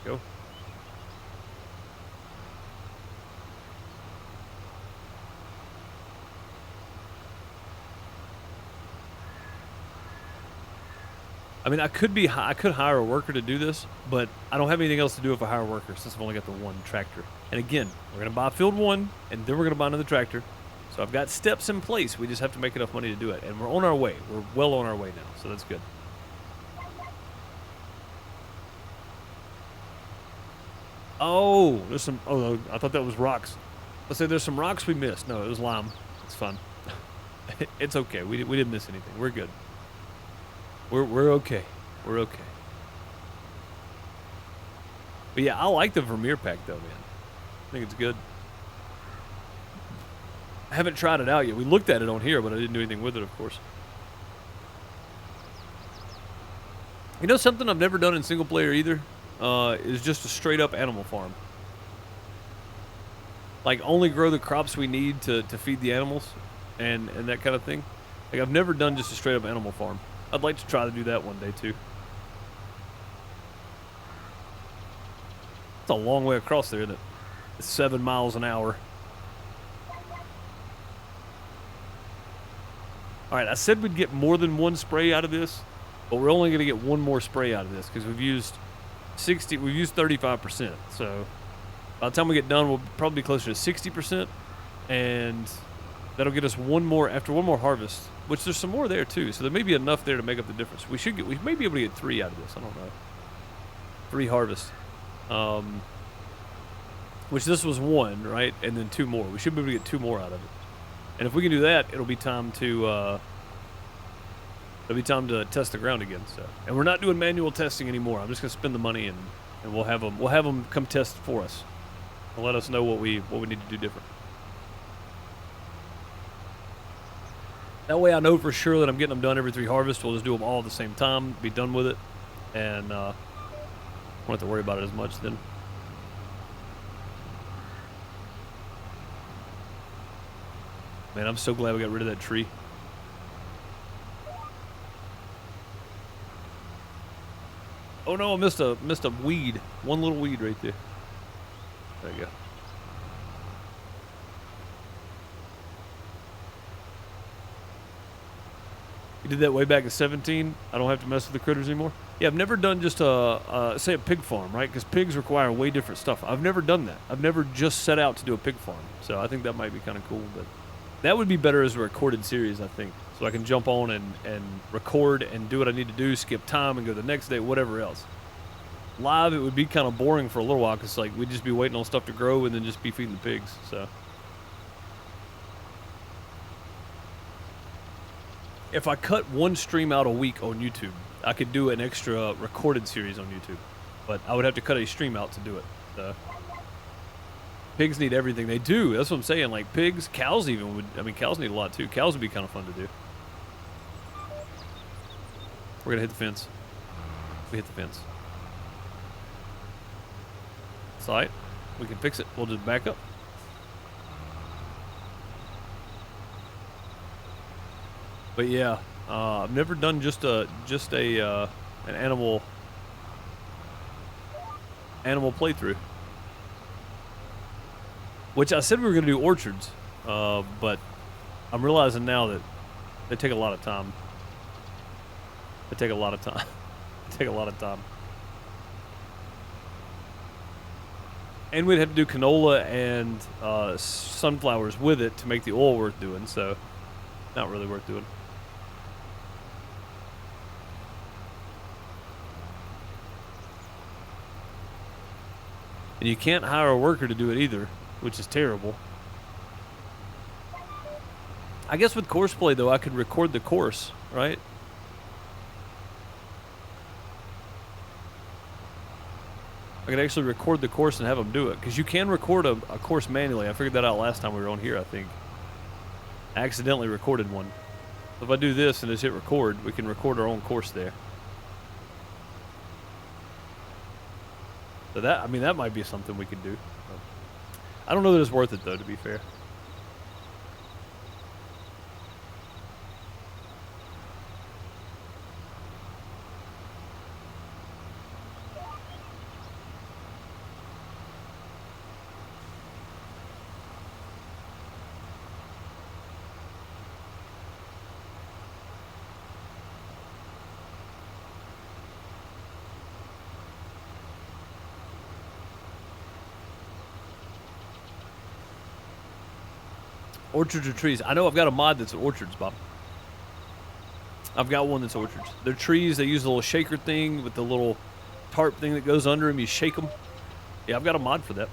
Go. I mean, I could hire a worker to do this, but I don't have anything else to do if I hire a worker since I've only got the one tractor. And again, we're going to buy field 1, and then we're going to buy another tractor. So I've got steps in place. We just have to make enough money to do it. And we're on our way. We're well on our way now, so that's good. Oh, there's some, oh, I thought that was rocks. Let's say there's some rocks we missed. No, it was lime. It's fun. It's okay. We didn't miss anything. We're good. We're okay. We're okay. But yeah, I like the Vermeer pack though, man. I think it's good. I haven't tried it out yet. We looked at it on here, but I didn't do anything with it, of course. You know something I've never done in single player either? Is just a straight up animal farm. Like only grow the crops we need to feed the animals and that kind of thing. Like I've never done just a straight up animal farm. I'd like to try to do that one day too. It's a long way across there, isn't it? It's 7 miles an hour. Alright, I said we'd get more than one spray out of this, but we're only going to get one more spray out of this because we've used 35%. So by the time we get done, we'll probably be closer to 60%, and that'll get us one more harvest, which there's some more there too. So there may be enough there to make up the difference. We may be able to get 3 out of this. I don't know. 3 harvests. Which this was 1, right? And then 2 more. We should be able to get 2 more out of it. And if we can do that, it'll be time to test the ground again. So, and we're not doing manual testing anymore. I'm just gonna spend the money and we'll have them come test for us and let us know what we need to do different. That way I know for sure that I'm getting them done every 3 harvests. We'll just do them all at the same time, be done with it, and won't have to worry about it as much then. Man, I'm so glad we got rid of that tree. Oh no, I missed a weed. One little weed right there. There you go. You did that way back in 17. I don't have to mess with the critters anymore. Yeah, I've never done just say a pig farm, right? Because pigs require way different stuff. I've never done that. I've never just set out to do a pig farm. So I think that might be kind of cool. But that would be better as a recorded series, I think. So I can jump on and record and do what I need to do, skip time and go the next day, whatever else. Live, it would be kind of boring for a little while because like we'd just be waiting on stuff to grow and then just be feeding the pigs. So if I cut one stream out a week on YouTube, I could do an extra recorded series on YouTube, but I would have to cut a stream out to do it. Pigs need everything. They do. That's what I'm saying. Like pigs, cows even would. I mean, cows need a lot too. Cows would be kind of fun to do. We're gonna hit the fence. We hit the fence. It's alright. We can fix it. We'll just back up. But yeah, I've never done just an animal playthrough. Which I said we were gonna do orchards, but I'm realizing now that they take a lot of time. They take a lot of time. They take a lot of time. And we'd have to do canola and sunflowers with it to make the oil worth doing, so not really worth doing. And you can't hire a worker to do it either, which is terrible. I guess with course play, though, I could record the course, right? I could actually record the course and have them do it, because you can record a course manually. I figured that out last time we were on here, I think. I accidentally recorded one. So if I do this and just hit record, we can record our own course there. So that, I mean, that might be something we could do. I don't know that it's worth it, though, to be fair. Orchards or trees. I know I've got a mod that's orchards, Bob. I've got one that's orchards. They're trees. They use a little shaker thing with the little tarp thing that goes under them. You shake them. Yeah, I've got a mod for that.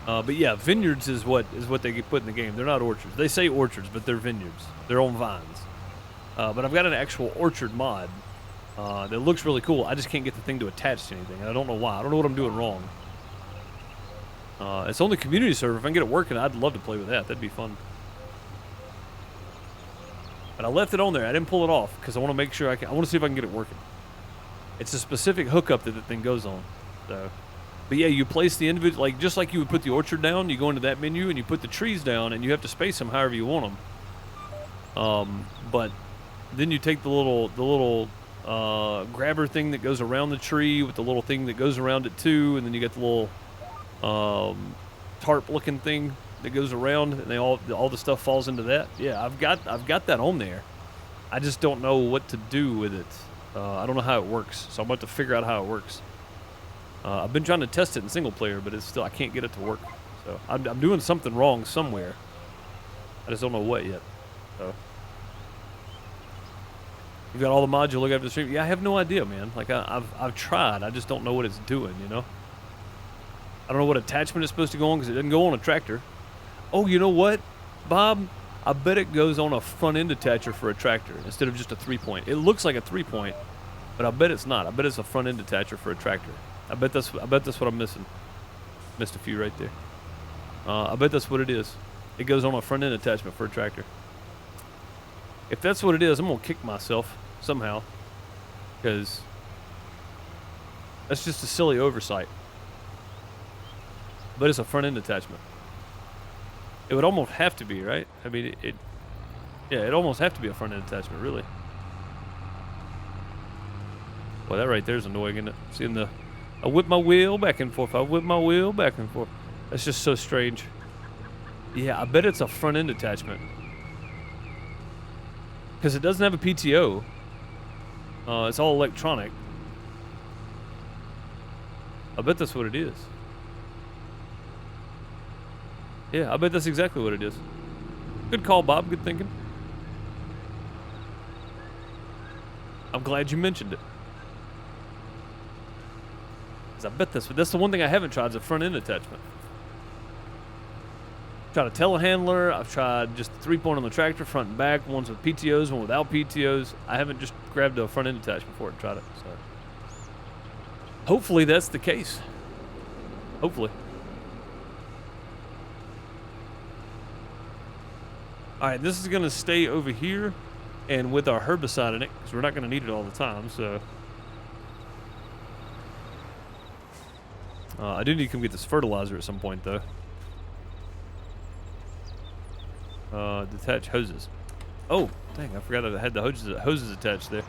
But yeah, vineyards is what they get put in the game. They're not orchards. They say orchards, but they're vineyards. They're on vines. But I've got an actual orchard mod that looks really cool. I just can't get the thing to attach to anything. And I don't know why. I don't know what I'm doing wrong. It's on the community server. If I can get it working, I'd love to play with that. That'd be fun. But I left it on there. I didn't pull it off because I want to make sure I want to see if I can get it working. It's a specific hookup that the thing goes on. So, but yeah, you place the individual, like just like you would put the orchard down. You go into that menu and you put the trees down, and you have to space them however you want them. But then you take the little grabber thing that goes around the tree with the little thing that goes around it too, and then you get the little tarp-looking thing that goes around, and all the stuff falls into that. Yeah, I've got that on there. I just don't know what to do with it. I don't know how it works, so I'm about to figure out how it works. I've been trying to test it in single player, but I can't get it to work. So I'm doing something wrong somewhere. I just don't know what yet. So you've got all the mods you look after the stream. Yeah, I have no idea, man. Like I've tried. I just don't know what it's doing. You know. I don't know what attachment it's supposed to go on because it doesn't go on a tractor. Oh, you know what, Bob? I bet it goes on a front end attacher for a tractor instead of just a 3-point. It looks like a 3-point, but I bet it's not. I bet it's a front end attacher for a tractor. I bet that's what I'm missing. Missed a few right there. I bet that's what it is. It goes on a front end attachment for a tractor. If that's what it is, I'm gonna kick myself somehow because that's just a silly oversight. But it's a front end attachment. It would almost have to be, right? I mean, it'd almost have to be a front end attachment, really. Well, that right there is annoying, isn't it? Seeing I whip my wheel back and forth. I whip my wheel back and forth. That's just so strange. Yeah, I bet it's a front end attachment. Because it doesn't have a PTO. It's all electronic. I bet that's what it is. Yeah, I bet that's exactly what it is. Good call, Bob. Good thinking. I'm glad you mentioned it. Because I bet that's the one thing I haven't tried is a front end attachment. tried a telehandler. I've tried just the 3-point on the tractor, front and back. Ones with PTOs, one without PTOs. I haven't just grabbed a front end attachment before and tried it. So hopefully that's the case. Hopefully. All right, this is going to stay over here and with our herbicide in it because we're not going to need it all the time. So I do need to come get this fertilizer at some point, though. Detach hoses. Oh, dang, I forgot that I had the hoses attached there.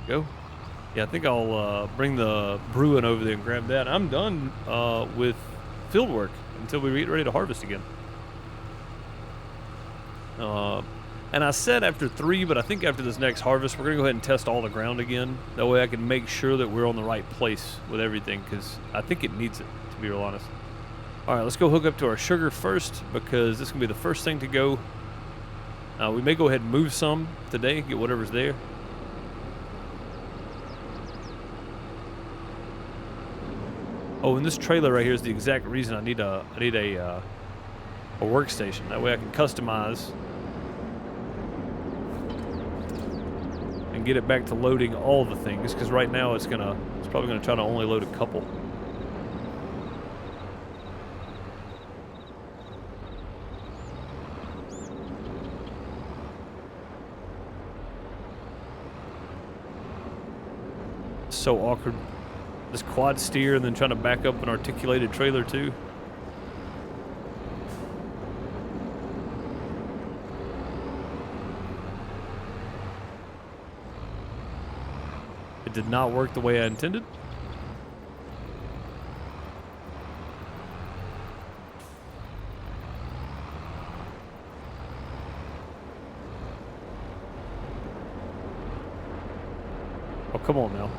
Go. Yeah, I think I'll bring the Bruin over there and grab that. I'm done with field work until we get ready to harvest again. And I said after 3, but I think after this next harvest, we're going to go ahead and test all the ground again. That way I can make sure that we're on the right place with everything, because I think it needs it, to be real honest. All right, let's go hook up to our sugar first, because this is going to be the first thing to go. We may go ahead and move some today, get whatever's there. Oh, and this trailer right here is the exact reason I need a workstation. That way I can customize and get it back to loading all the things, because right now it's probably gonna try to only load a couple. So awkward. This quad steer and then trying to back up an articulated trailer too. It did not work the way I intended. Oh, come on now.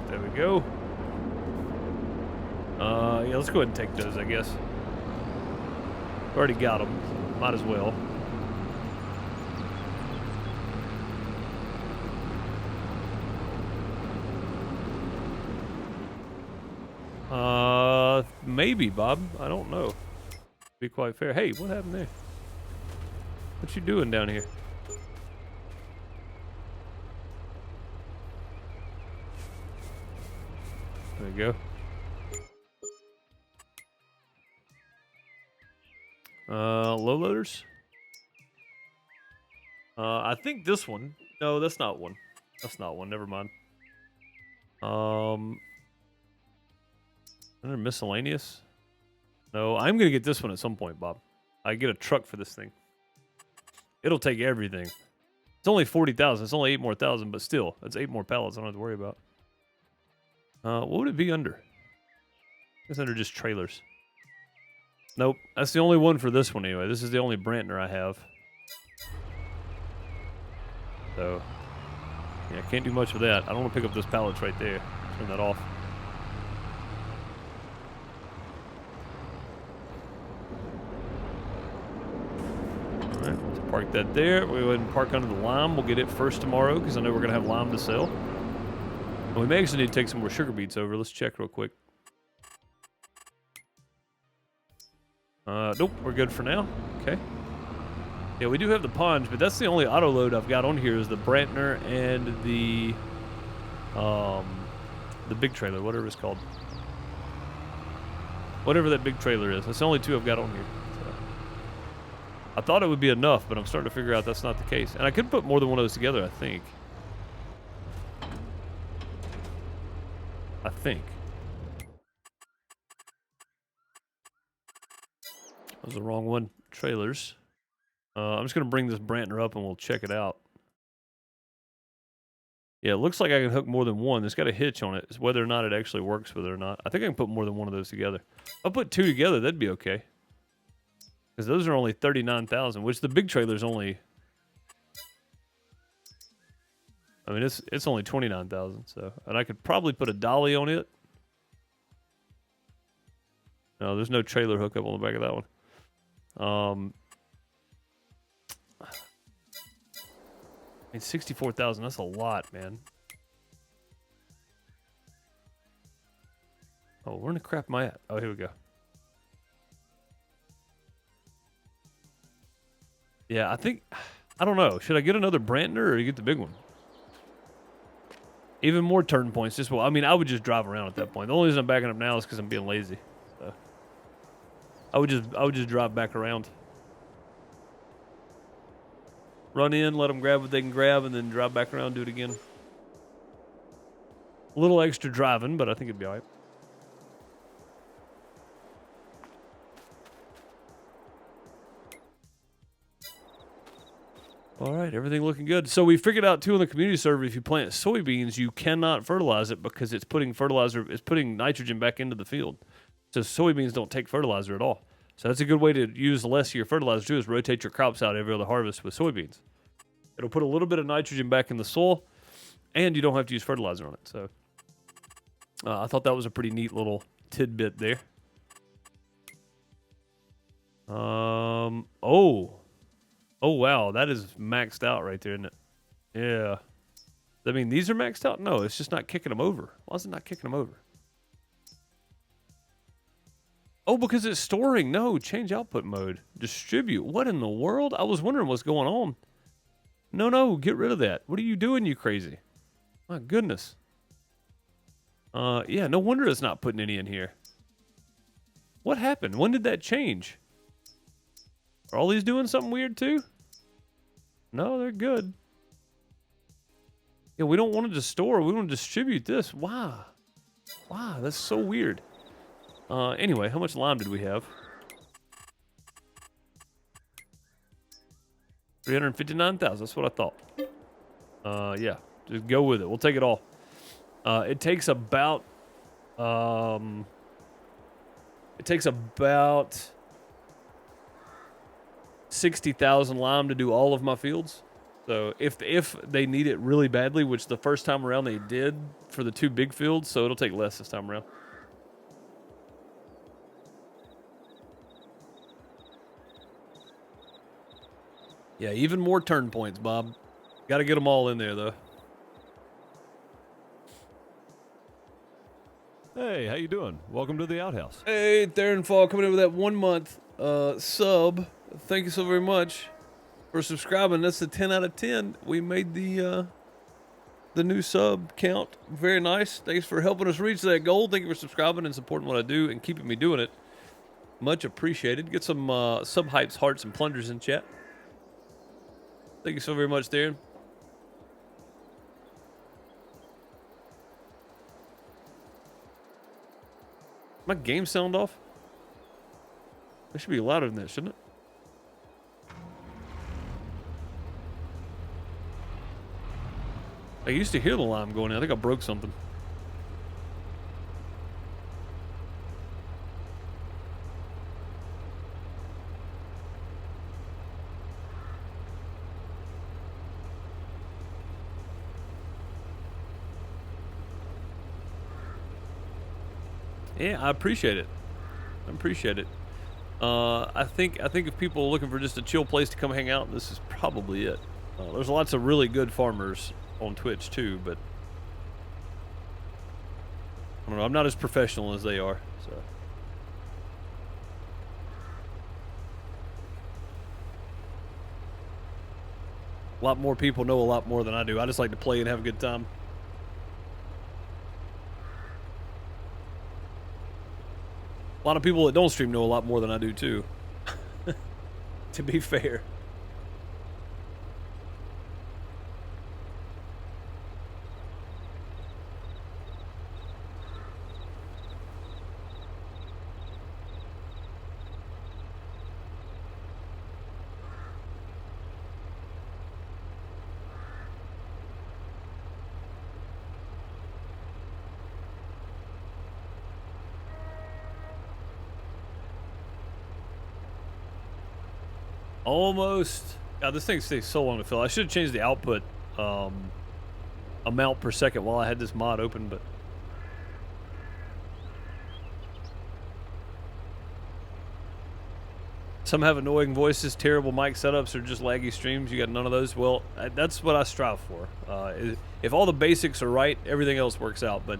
There we go. Yeah, let's go ahead and take those, I guess. Already got them. Might as well. Maybe, Bob. I don't know. To be quite fair. Hey, what happened there? What you doing down here? There you go. Low loaders? I think this one. No, that's not one. That's not one. Never mind. Under miscellaneous? No, I'm gonna get this one at some point, Bob. I get a truck for this thing. It'll take everything. It's only 40,000. It's only 8 more thousand, but still, that's 8 more pallets I don't have to worry about. What would it be under? It's under just trailers. Nope, that's the only one for this one anyway. This is the only Brantner I have. So, yeah, can't do much with that. I don't want to pick up those pallets right there. Turn that off. Alright, let's park that there. We'll go ahead and park under the lime. We'll get it first tomorrow because I know we're going to have lime to sell. And we may actually need to take some more sugar beets over. Let's check real quick. Nope, we're good for now. Okay. Yeah, we do have the Ponge, but that's the only auto load I've got on here is the Brantner and the big trailer, whatever it's called. Whatever that big trailer is. That's the only 2 I've got on here. So. I thought it would be enough, but I'm starting to figure out that's not the case. And I could put more than one of those together, I think. That was the wrong one. Trailers. I'm just going to bring this Brantner up and we'll check it out. Yeah, it looks like I can hook more than one. It's got a hitch on it. It's whether or not it actually works with it or not. I think I can put more than one of those together. If I put 2 together, that'd be okay. Because those are only 39,000, which the big trailer's only... I mean, it's only 29,000. So, and I could probably put a dolly on it. No, there's no trailer hookup on the back of that one. I mean, 64,000. That's a lot, man. Oh, where in the crap am I at? Oh, here we go. Yeah, I don't know. Should I get another Brantner or get the big one? Even more turn points. I mean, I would just drive around at that point. The only reason I'm backing up now is because I'm being lazy. So I would just drive back around. Run in, let them grab what they can grab, and then drive back around, do it again. A little extra driving, but I think it'd be all right. All right, everything looking good. So we figured out too on the community server, if you plant soybeans, you cannot fertilize it because it's putting nitrogen back into the field. So soybeans don't take fertilizer at all. So that's a good way to use less of your fertilizer too, is rotate your crops out every other harvest with soybeans. It'll put a little bit of nitrogen back in the soil, and you don't have to use fertilizer on it. So I thought that was a pretty neat little tidbit there. Oh, wow, that is maxed out right there, isn't it? Yeah. I mean, these are maxed out? No, it's just not kicking them over. Why is it not kicking them over? Oh, because it's storing. No, change output mode. Distribute. What in the world? I was wondering what's going on. No, get rid of that. What are you doing, you crazy? My goodness. Yeah, no wonder it's not putting any in here. What happened? When did that change? Are all these doing something weird too? No, they're good. Yeah, we don't want it to store. We want to distribute this. Wow. Wow, that's so weird. Anyway, how much lime did we have? 359,000. That's what I thought. Yeah, just go with it. We'll take it all. It takes about 60,000 lime to do all of my fields. So if they need it really badly, which the first time around they did for the 2 big fields, so it'll take less this time around. Yeah, even more turn points, Bob. Got to get them all in there, though. Hey, how you doing? Welcome to the outhouse. Hey, Theron Fall coming in with that 1 month sub. Thank you so very much for subscribing. That's a 10 out of 10. We made the new sub count. Very nice. Thanks for helping us reach that goal. Thank you for subscribing and supporting what I do and keeping me doing it. Much appreciated. Get some sub hypes, hearts, and plungers in chat. Thank you so very much, Theron. My game sound off? It should be louder than that, shouldn't it? I used to hear the lime going in. I think I broke something. Yeah, I appreciate it. I think if people are looking for just a chill place to come hang out, this is probably it. There's lots of really good farmers on Twitch too, but I don't know. I'm not as professional as they are, so. A lot more people know a lot more than I do. I just like to play and have a good time. A lot of people that don't stream know a lot more than I do too. To be fair. Almost. God, this thing takes so long to fill. I should have changed the output. amount per second while I had this mod open, but some have annoying voices, terrible mic setups, or just laggy streams. You got none of those. Well, that's what I strive for. If all the basics are right, everything else works out. But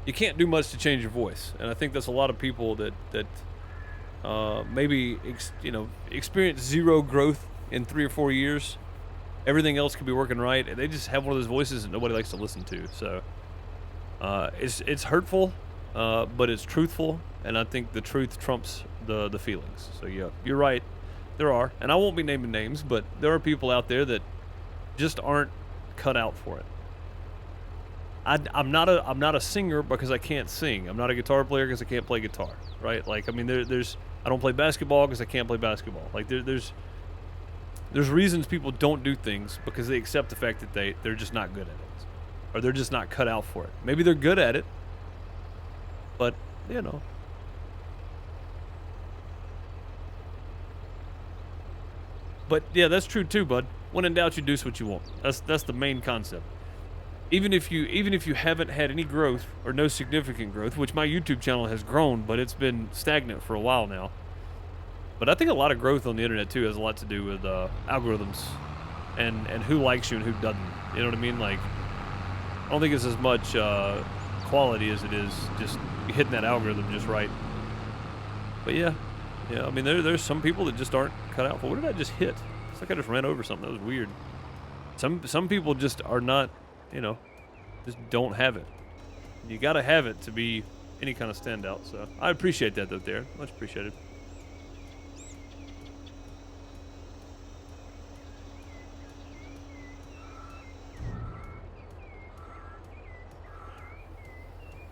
you can't do much to change your voice, and I think that's a lot of people that maybe experience zero growth in 3 or 4 years. Everything else could be working right, and they just have one of those voices that nobody likes to listen to. So it's hurtful, but it's truthful, and I think the truth trumps the feelings. So yeah, you're right. There are, and I won't be naming names, but there are people out there that just aren't cut out for it. I'm not a singer because I can't sing. I'm not a guitar player because I can't play guitar. Right? Like, I mean, there's I don't play basketball because I can't play basketball. Like there's reasons people don't do things because they accept the fact that they're just not good at it, or they're just not cut out for it. Maybe they're good at it, but you know. But yeah, that's true too, bud. When in doubt, you do what you want. That's the main concept. Even if you haven't had any growth or no significant growth, which my YouTube channel has grown, but it's been stagnant for a while now. But I think a lot of growth on the internet too has a lot to do with algorithms and who likes you and who doesn't. You know what I mean? Like, I don't think it's as much quality as it is just hitting that algorithm just right. But yeah. I mean, there's some people that just aren't cut out for. What did I just hit? It's like I just ran over something. That was weird. Some people just are not, just don't have it. You got to have it to be any kind of standout. So I appreciate that, though, Darren. Much appreciated.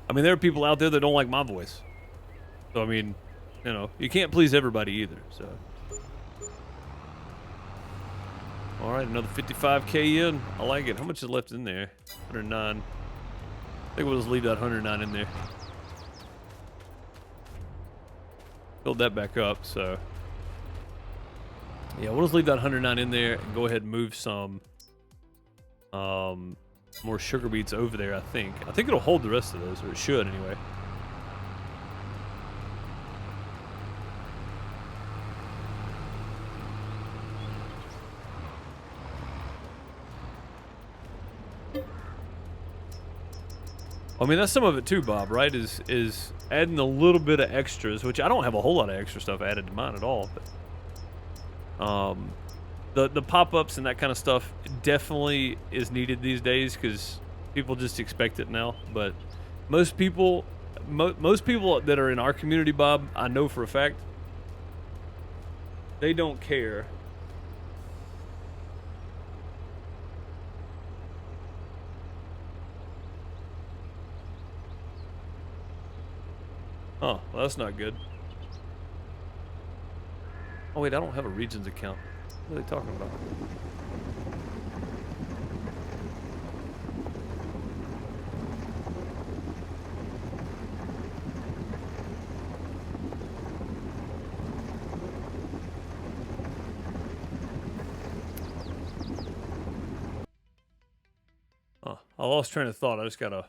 I mean, there are people out there that don't like my voice. So, I mean, you can't please everybody either, so. All right, another 55K in. I like it. How much is left in there? 109. I think we'll just leave that 109 in there. Build that back up, so. Yeah, we'll just leave that 109 in there and go ahead and move some more sugar beets over there, I think. I think it'll hold the rest of those, or it should anyway. I mean, that's some of it too, Bob, right? Is adding a little bit of extras, which I don't have a whole lot of extra stuff added to mine at all, but the pop-ups and that kind of stuff definitely is needed these days because people just expect it now. But most people that are in our community, Bob, I know for a fact, they don't care. Oh, well, that's not good. Oh, wait, I don't have a regions account. What are they talking about? Oh, I lost train of thought. I just gotta...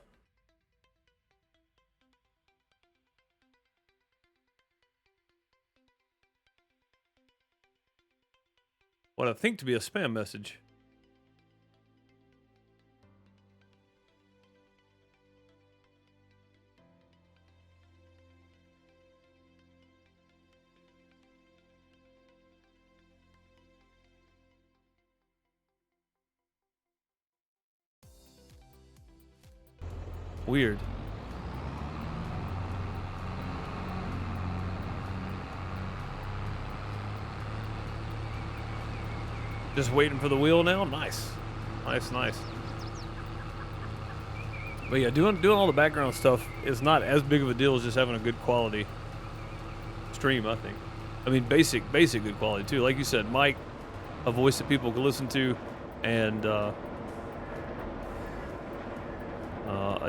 what I think to be a spam message. Weird. Just waiting for the wheel now? Nice. Nice. But yeah, doing all the background stuff is not as big of a deal as just having a good quality stream, I think. I mean, basic good quality, too. Like you said, mic, a voice that people can listen to, and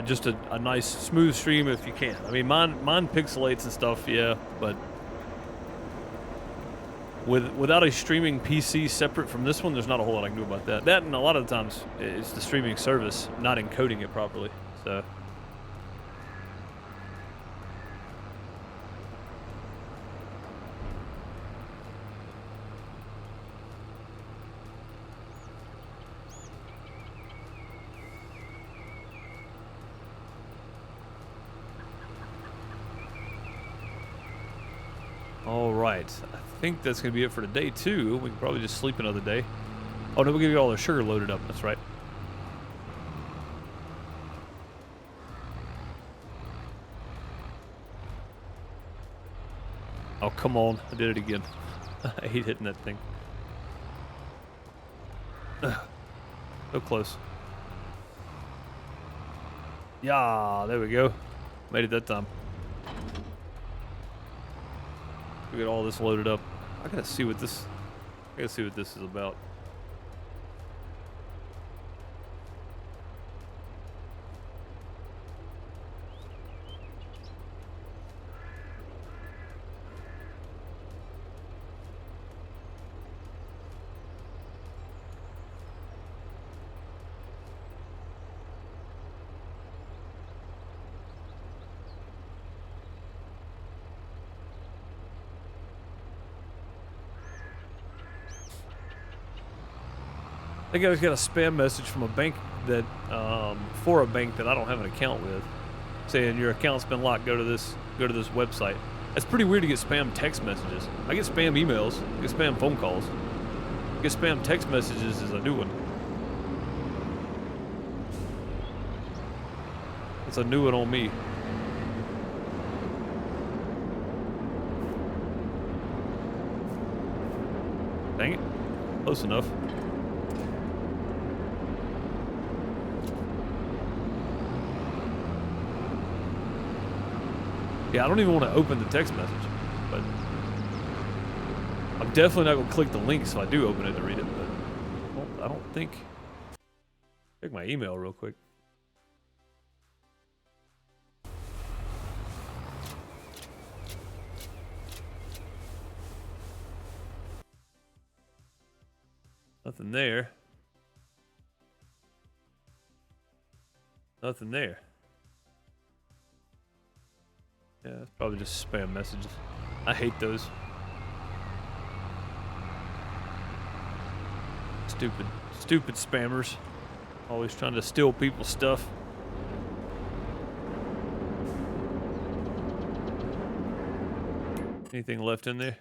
just a nice, smooth stream if you can. I mean, mine pixelates and stuff, yeah, but Without a streaming PC separate from this one, there's not a whole lot I can do about that. That, and a lot of the times, it's the streaming service not encoding it properly. So. All right, I think that's gonna be it for today too. We can probably just sleep another day. Oh no, we're gonna get all our sugar loaded up. That's right. Oh come on, I did it again. I hate hitting that thing. So close. Yeah, there we go. Made it that time. We get all this loaded up. I gotta see what this is about. I think I just got a spam message from a bank that, for a bank that I don't have an account with, saying your account's been locked. Go to this website. It's pretty weird to get spam text messages. I get spam emails, I get spam phone calls, I get spam text messages is a new one. It's a new one on me. Dang it, close enough. Yeah, I don't even want to open the text message, but I'm definitely not going to click the links if I do open it to read it, but well, I don't think... Check my email real quick. Nothing there. Nothing there. Yeah, it's probably just spam messages. I hate those. Stupid spammers. Always trying to steal people's stuff. Anything left in there?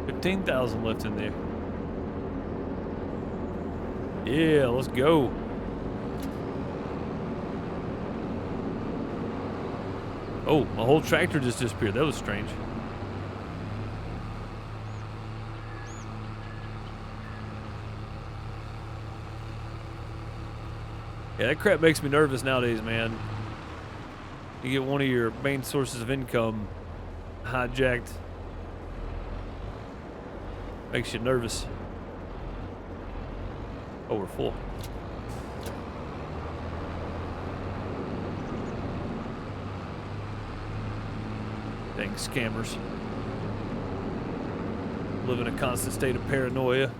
15,000 left in there. Yeah, let's go. Oh, my whole tractor just disappeared. That was strange. Yeah, that crap makes me nervous nowadays, man. You get one of your main sources of income hijacked. Makes you nervous. Oh, we're full. Dang scammers. Live in a constant state of paranoia.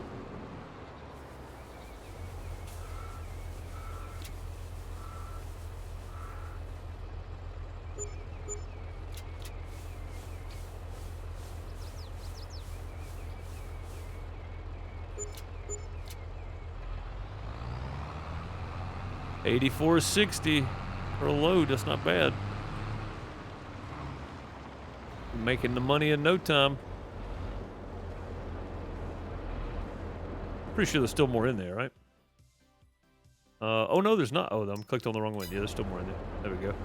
$84.60 for a load. That's not bad. Making the money in no time. Pretty sure there's still more in there, right? Oh no, there's not. Oh, I'm clicked on the wrong one. Yeah, there's still more in there. There we go.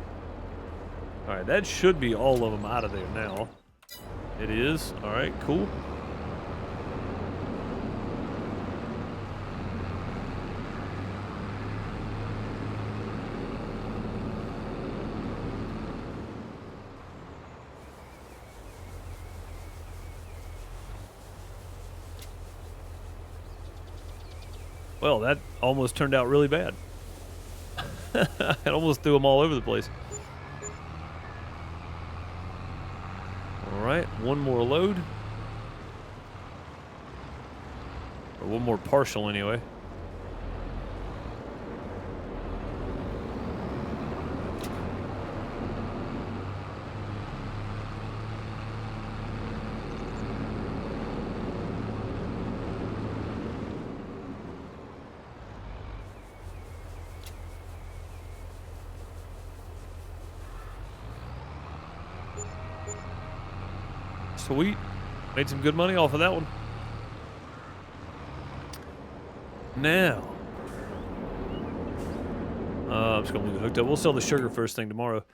All right, that should be all of them out of there now. It is. All right, cool. Well, that almost turned out really bad. It almost threw them all over the place. All right, one more load. Or one more partial anyway. Sweet. Made some good money off of that one. Now, I'm just gonna leave it hooked up. We'll sell the sugar first thing tomorrow.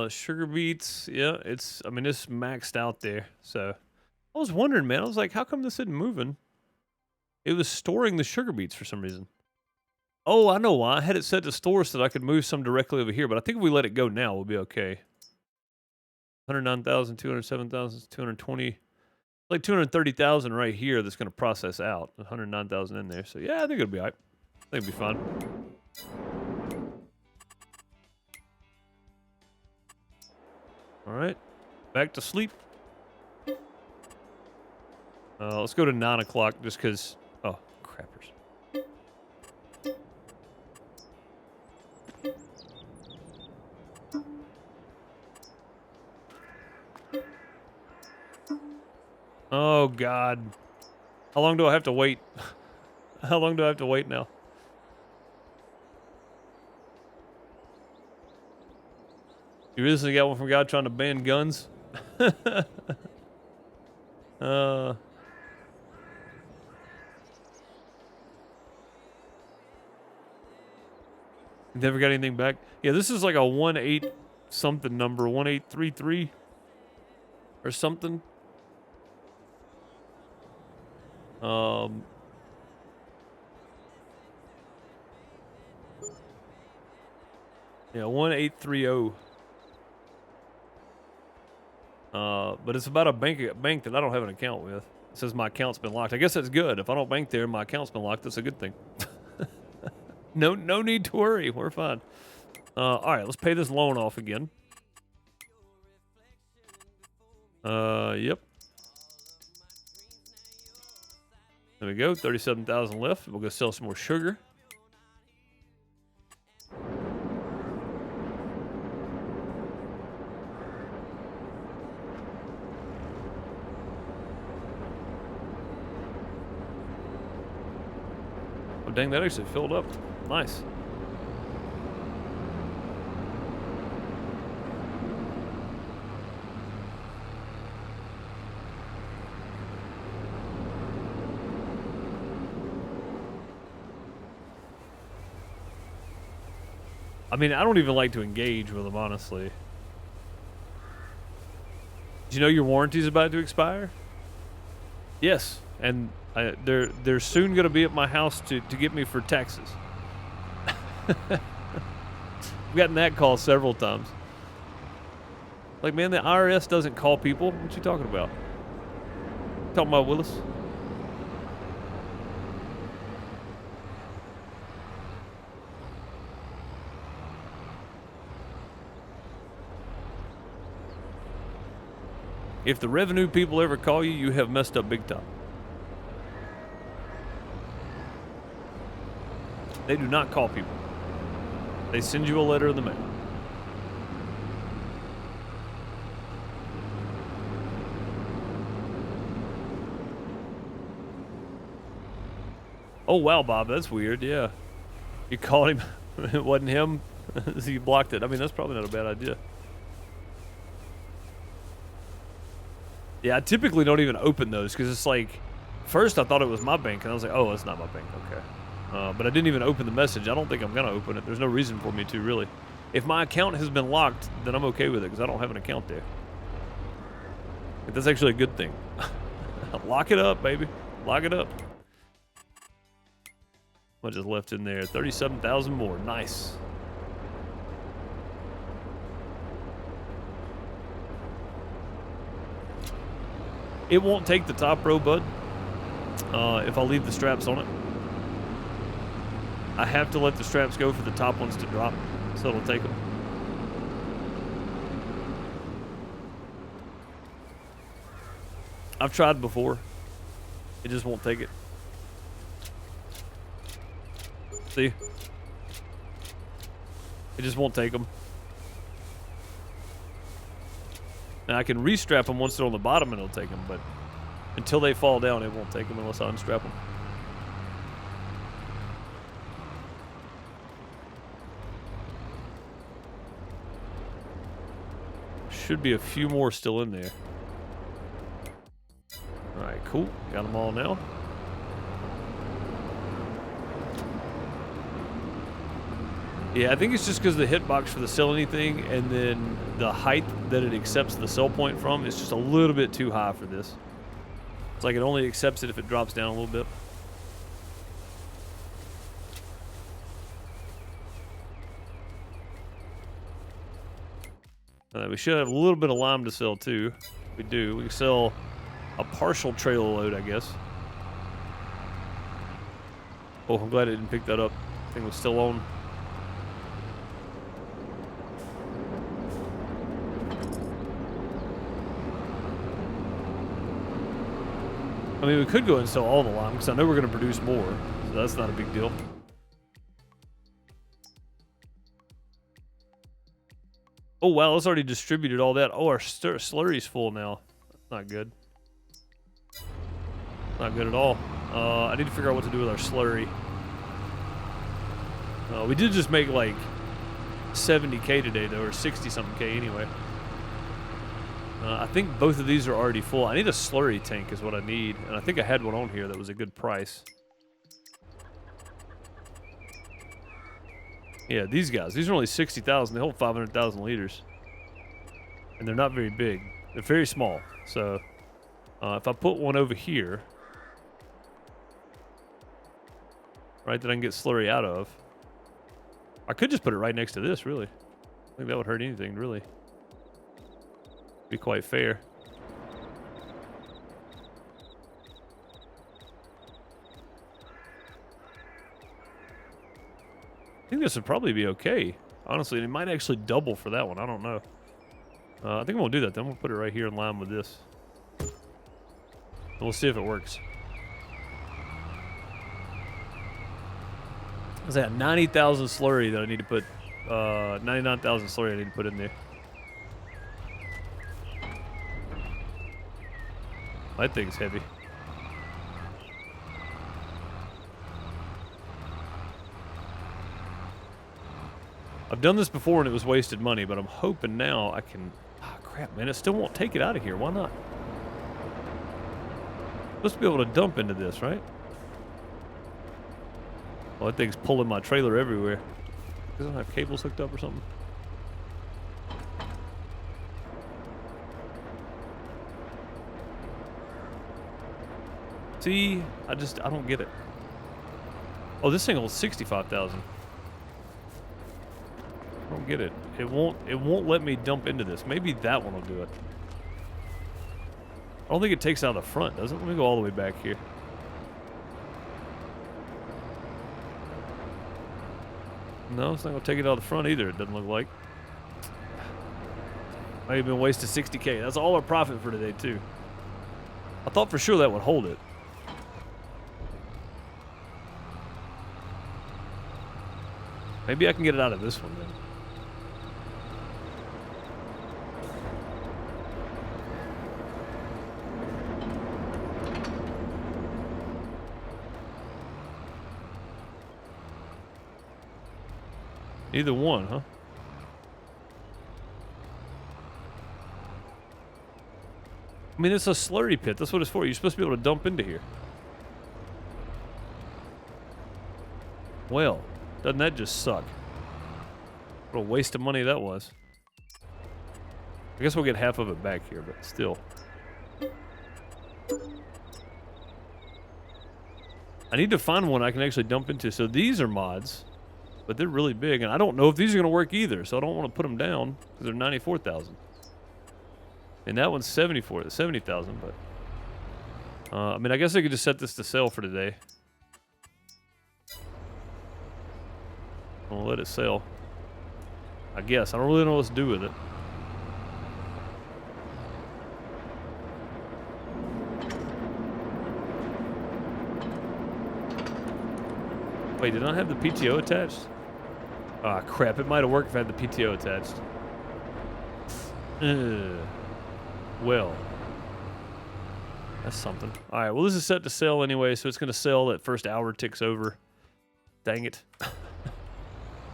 Sugar beets, yeah, it's maxed out there. So I was wondering, man, I was like, how come this isn't moving? It was storing the sugar beets for some reason. Oh, I know why. I had it set to store so that I could move some directly over here, but I think if we let it go now, we'll be okay. 109,000, 207,000, 220. Like 230,000 right here that's going to process out. 109,000 in there. So yeah, I think it'll be all right. I think it'll be fine. All right. Back to sleep. Let's go to 9 o'clock just because... Oh, crappers. Oh, God. How long do I have to wait? How long do I have to wait now? You recently got one from a guy trying to ban guns? Never got anything back? Yeah, this is like a 1-8 something number. 1833 or something. Yeah, 1830. But it's about a bank that I don't have an account with. It says my account's been locked. I guess that's good. If I don't bank there, my account's been locked. That's a good thing. No need to worry. We're fine. All right, let's pay this loan off again. Yep. There we go. 37,000 left. We'll go sell some more sugar. Oh, dang, that actually filled up. Nice. I mean, I don't even like to engage with them, honestly. Did you know your warranty's about to expire? Yes, and they're soon going to be at my house to get me for taxes. I've gotten that call several times. Like, man, the IRS doesn't call people. What you talking about? Talking about Willis? If the revenue people ever call you, you have messed up big time. They do not call people. They send you a letter in the mail. Oh, wow, Bob, that's weird, yeah. You called him, it wasn't him, so you blocked it. I mean, that's probably not a bad idea. Yeah, I typically don't even open those because it's like, first I thought it was my bank, and I was like, oh, it's not my bank, okay. But I didn't even open the message. I don't think I'm going to open it. There's no reason for me to, really. If my account has been locked, then I'm okay with it because I don't have an account there. But that's actually a good thing. Lock it up, baby. Lock it up. What just left in there? 37,000 more. Nice. It won't take the top row, bud, if I leave the straps on it. I have to let the straps go for the top ones to drop, so it'll take them. I've tried before. It just won't take it. See? It just won't take them. Now I can restrap them once they're on the bottom and it'll take them, but until they fall down, it won't take them unless I unstrap them. Should be a few more still in there. Alright, cool. Got them all now. Yeah, I think it's just because the hitbox for the sell anything and then the height that it accepts the sell point from is just a little bit too high for this. It's like it only accepts it if it drops down a little bit. We should have a little bit of lime to sell too. We do. We can sell a partial trailer load, I guess. Oh, I'm glad I didn't pick that up. Thing was still on. I mean, we could go and sell all the lime because I know we're going to produce more, so that's not a big deal. Oh, wow, it's already distributed all that. Oh, our slurry's full now. That's not good. Not good at all. I need to figure out what to do with our slurry. We did just make like 70K today, though, or 60-something K anyway. I think both of these are already full. I need a slurry tank is what I need, and I think I had one on here that was a good price. Yeah, these guys. These are only 60,000. They hold 500,000 liters. And they're not very big. They're very small. So, if I put one over here, right, that I can get slurry out of, I could just put it right next to this, really. I don't think that would hurt anything, really. Be quite fair. I think this would probably be okay. Honestly, it might actually double for that one. I don't know. I think we'll do that then. We'll put it right here in line with this. And we'll see if it works. I was at 90,000 slurry that I need to put, 99,000 slurry I need to put in there. That thing's heavy. I've done this before and it was wasted money, but I'm hoping now I can... Ah, crap, man. It still won't take it out of here. Why not? Supposed to be able to dump into this, right? Well, that thing's pulling my trailer everywhere. Doesn't it have cables hooked up or something? See? I don't get it. Oh, this thing holds 65,000. I don't get it. It won't let me dump into this. Maybe that one will do it. I don't think it takes out the front, does it? Let me go all the way back here. No, it's not going to take it out of the front either, it doesn't look like. Might have been wasted 60K. That's all our profit for today, too. I thought for sure that would hold it. Maybe I can get it out of this one then. Either one, huh? I mean, it's a slurry pit. That's what it's for. You're supposed to be able to dump into here. Well, doesn't that just suck? What a waste of money that was. I guess we'll get half of it back here, but still. I need to find one I can actually dump into. So these are mods. But they're really big, and I don't know if these are going to work either, so I don't want to put them down, because they're 94,000. And that one's 70,000, but... I mean, I guess I could just set this to sell for today. I'll let it sell. I guess. I don't really know what to do with it. Wait, did I not have the PTO attached? Ah, crap. It might have worked if I had the PTO attached. Well. That's something. All right, well, this is set to sell anyway, so it's going to sell that first hour ticks over. Dang it.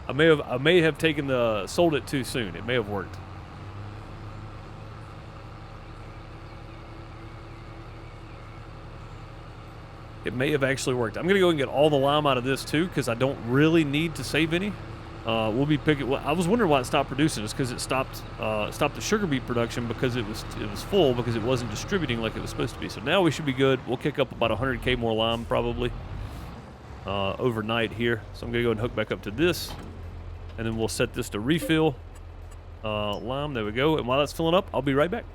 I may have sold it too soon. It may have worked. It may have actually worked. I'm going to go and get all the lime out of this too, because I don't really need to save any. We'll be picking. Well, I was wondering why it stopped producing. It's because it stopped the sugar beet production because it was full because it wasn't distributing like it was supposed to be. So now we should be good. We'll kick up about 100K more lime probably overnight here. So I'm gonna go and hook back up to this, and then we'll set this to refill lime. There we go. And while that's filling up, I'll be right back.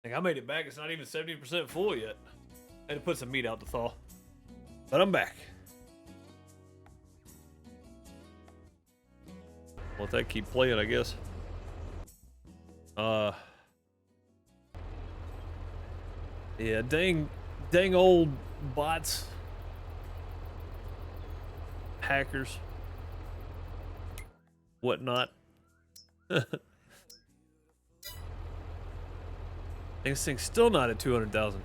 I made it back. It's not even 70% full yet. I had to put some meat out to thaw. But I'm back. Let that keep playing, I guess. Yeah, dang old bots. Hackers. Whatnot. This thing's still not at 200,000.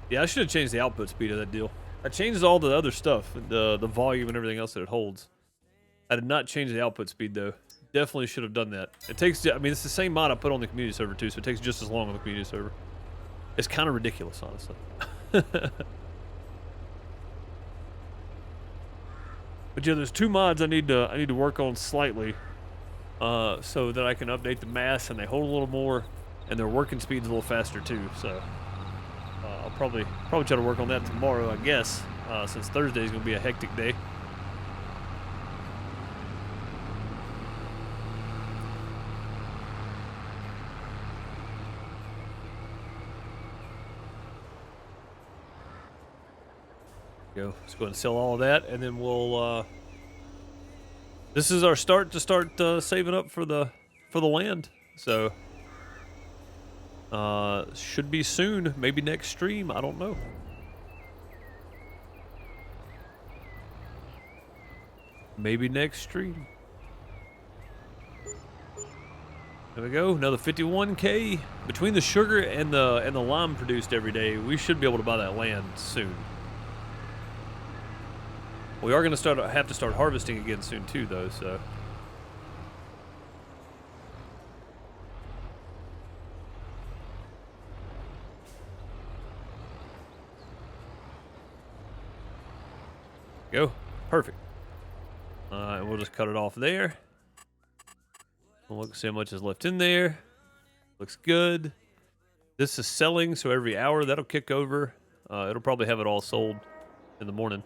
Yeah, I should have changed the output speed of that deal. I changed all the other stuff, the volume and everything else that it holds. I did not change the output speed though. Definitely should have done that. It takes, I mean, it's the same mod I put on the community server too, so it takes just as long on the community server. It's kind of ridiculous, honestly. But yeah, there's two mods I need to work on slightly, so that I can update the mass and they hold a little more. And their working speed's a little faster too, so I'll probably try to work on that tomorrow, I guess, since Thursday's gonna be a hectic day. Let's go ahead and sell all of that, and then we'll This is our start to start saving up for the land. So should be soon, maybe next stream, I don't know. Maybe next stream. There we go, another 51K. Between the sugar and the lime produced every day, we should be able to buy that land soon. We are going to have to start harvesting again soon too, though, so. Go. Perfect. And we'll just cut it off there. We'll look, see how much is left in there. Looks good. This is selling, so every hour that'll kick over. It'll probably have it all sold in the morning.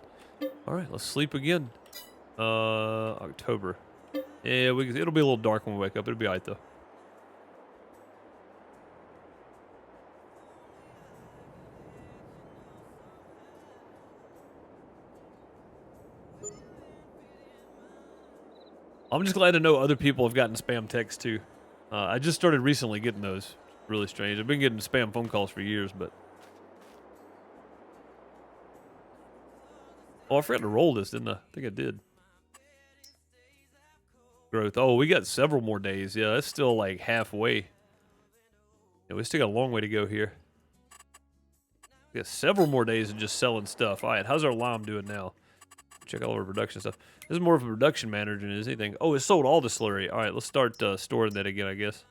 All right, let's sleep again. October. Yeah, it'll be a little dark when we wake up. It'll be all right, though. I'm just glad to know other people have gotten spam texts, too. I just started recently getting those. Really strange. I've been getting spam phone calls for years, but... Oh, I forgot to roll this, didn't I? I think I did. Growth. Oh, we got several more days. Yeah, that's still like halfway. Yeah, we still got a long way to go here. We got several more days of just selling stuff. All right, how's our lime doing now? Check all our production stuff. This is more of a production manager than it is anything. Oh, it sold all the slurry. All right, let's start storing that again, I guess.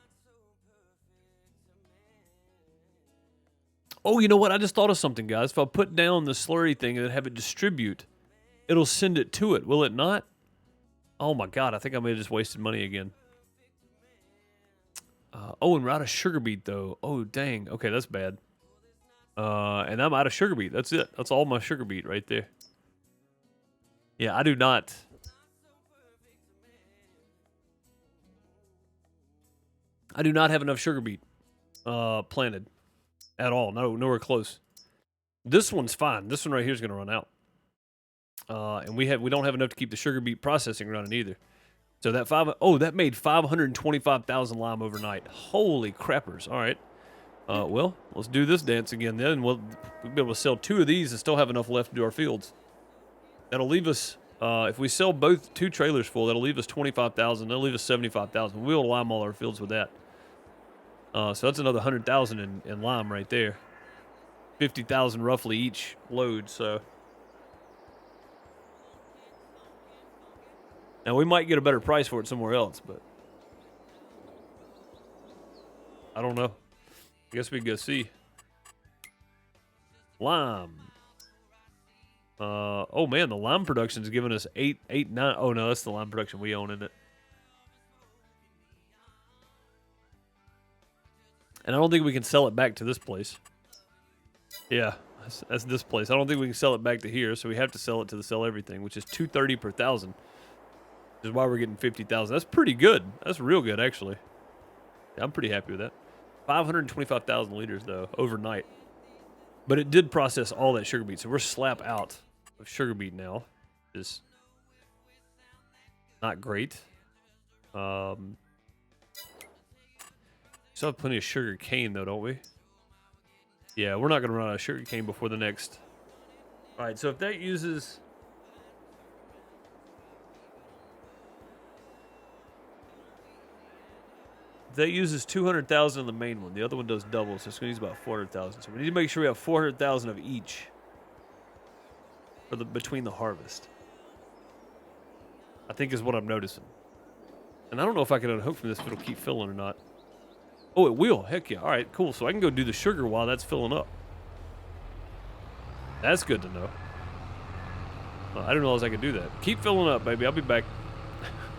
Oh, you know what? I just thought of something, guys. If I put down the slurry thing and have it distribute, it'll send it to it. Will it not? Oh, my God. I think I may have just wasted money again. Oh, and we're out of sugar beet, though. Oh, dang. Okay, that's bad. And I'm out of sugar beet. That's it. That's all my sugar beet right there. Yeah, I do not. I do not have enough sugar beet planted at all. No, nowhere close. This one's fine. This one right here is going to run out. And we don't have enough to keep the sugar beet processing running either. So that made 525,000 lime overnight. Holy crappers. All right. Well, let's do this dance again then. We'll be able to sell 2 of these and still have enough left to do our fields. That'll leave us, if we sell both 2 trailers full, that'll leave us 25,000. That'll leave us 75,000. We'll lime all our fields with that. So that's another 100,000 in lime right there. 50,000 roughly each load, so. Now, we might get a better price for it somewhere else, but I don't know. I guess we can go see. Lime. Oh, man, the lime production's giving us 8, 9. Oh, no, that's the lime production we own, isn't it? And I don't think we can sell it back to this place. Yeah, that's this place. I don't think we can sell it back to here, so we have to sell it to the sell everything, which is $230 per thousand. Which is why we're getting 50,000. That's pretty good. That's real good, actually. Yeah, I'm pretty happy with that. 525,000 liters, though, overnight. But it did process all that sugar beet, so we're slap out of sugar beet now. Is not great. Still have plenty of sugar cane, though, don't we? Yeah, we're not going to run out of sugar cane before the next. All right, so if that uses... That uses 200,000 in the main one. The other one does double, so it's going to use about 400,000. So we need to make sure we have 400,000 of each for between the harvest. I think is what I'm noticing. And I don't know if I can unhook from this if it'll keep filling or not. Oh, it will. Heck yeah. All right, cool. So I can go do the sugar while that's filling up. That's good to know. I didn't realize I could do that. Keep filling up, baby. I'll be back.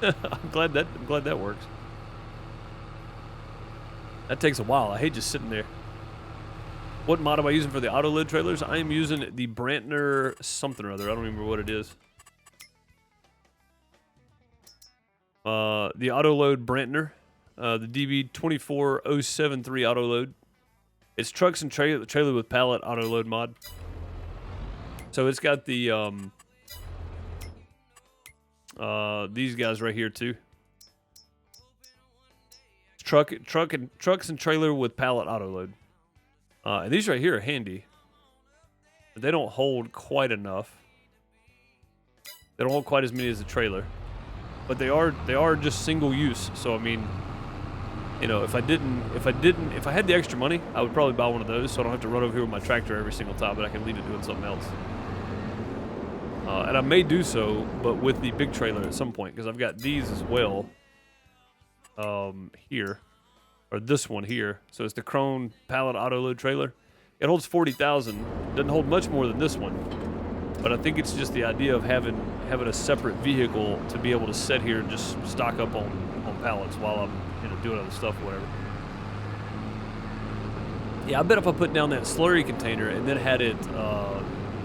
I'm glad that works. That takes a while. I hate just sitting there. What mod am I using for the auto load trailers? I am using the Brantner something or other. I don't remember what it is. The auto load Brantner. The DB24073 auto load. It's trucks and trailer with pallet auto load mod. So it's got the These guys right here too. Trucks and trailer with pallet auto load. And these right here are handy. But they don't hold quite enough. They don't hold quite as many as the trailer. But they are just single use. So I mean, you know, if I had the extra money, I would probably buy one of those so I don't have to run over here with my tractor every single time, but I can leave it doing something else. And I may do so, but with the big trailer at some point, because I've got these as well. Here, or this one here. So it's the Krone pallet auto load trailer. It holds 40,000. Doesn't hold much more than this one, but I think it's just the idea of having a separate vehicle to be able to sit here and just stock up on pallets while I'm doing other stuff or whatever. Yeah, I bet if I put down that slurry container and then had it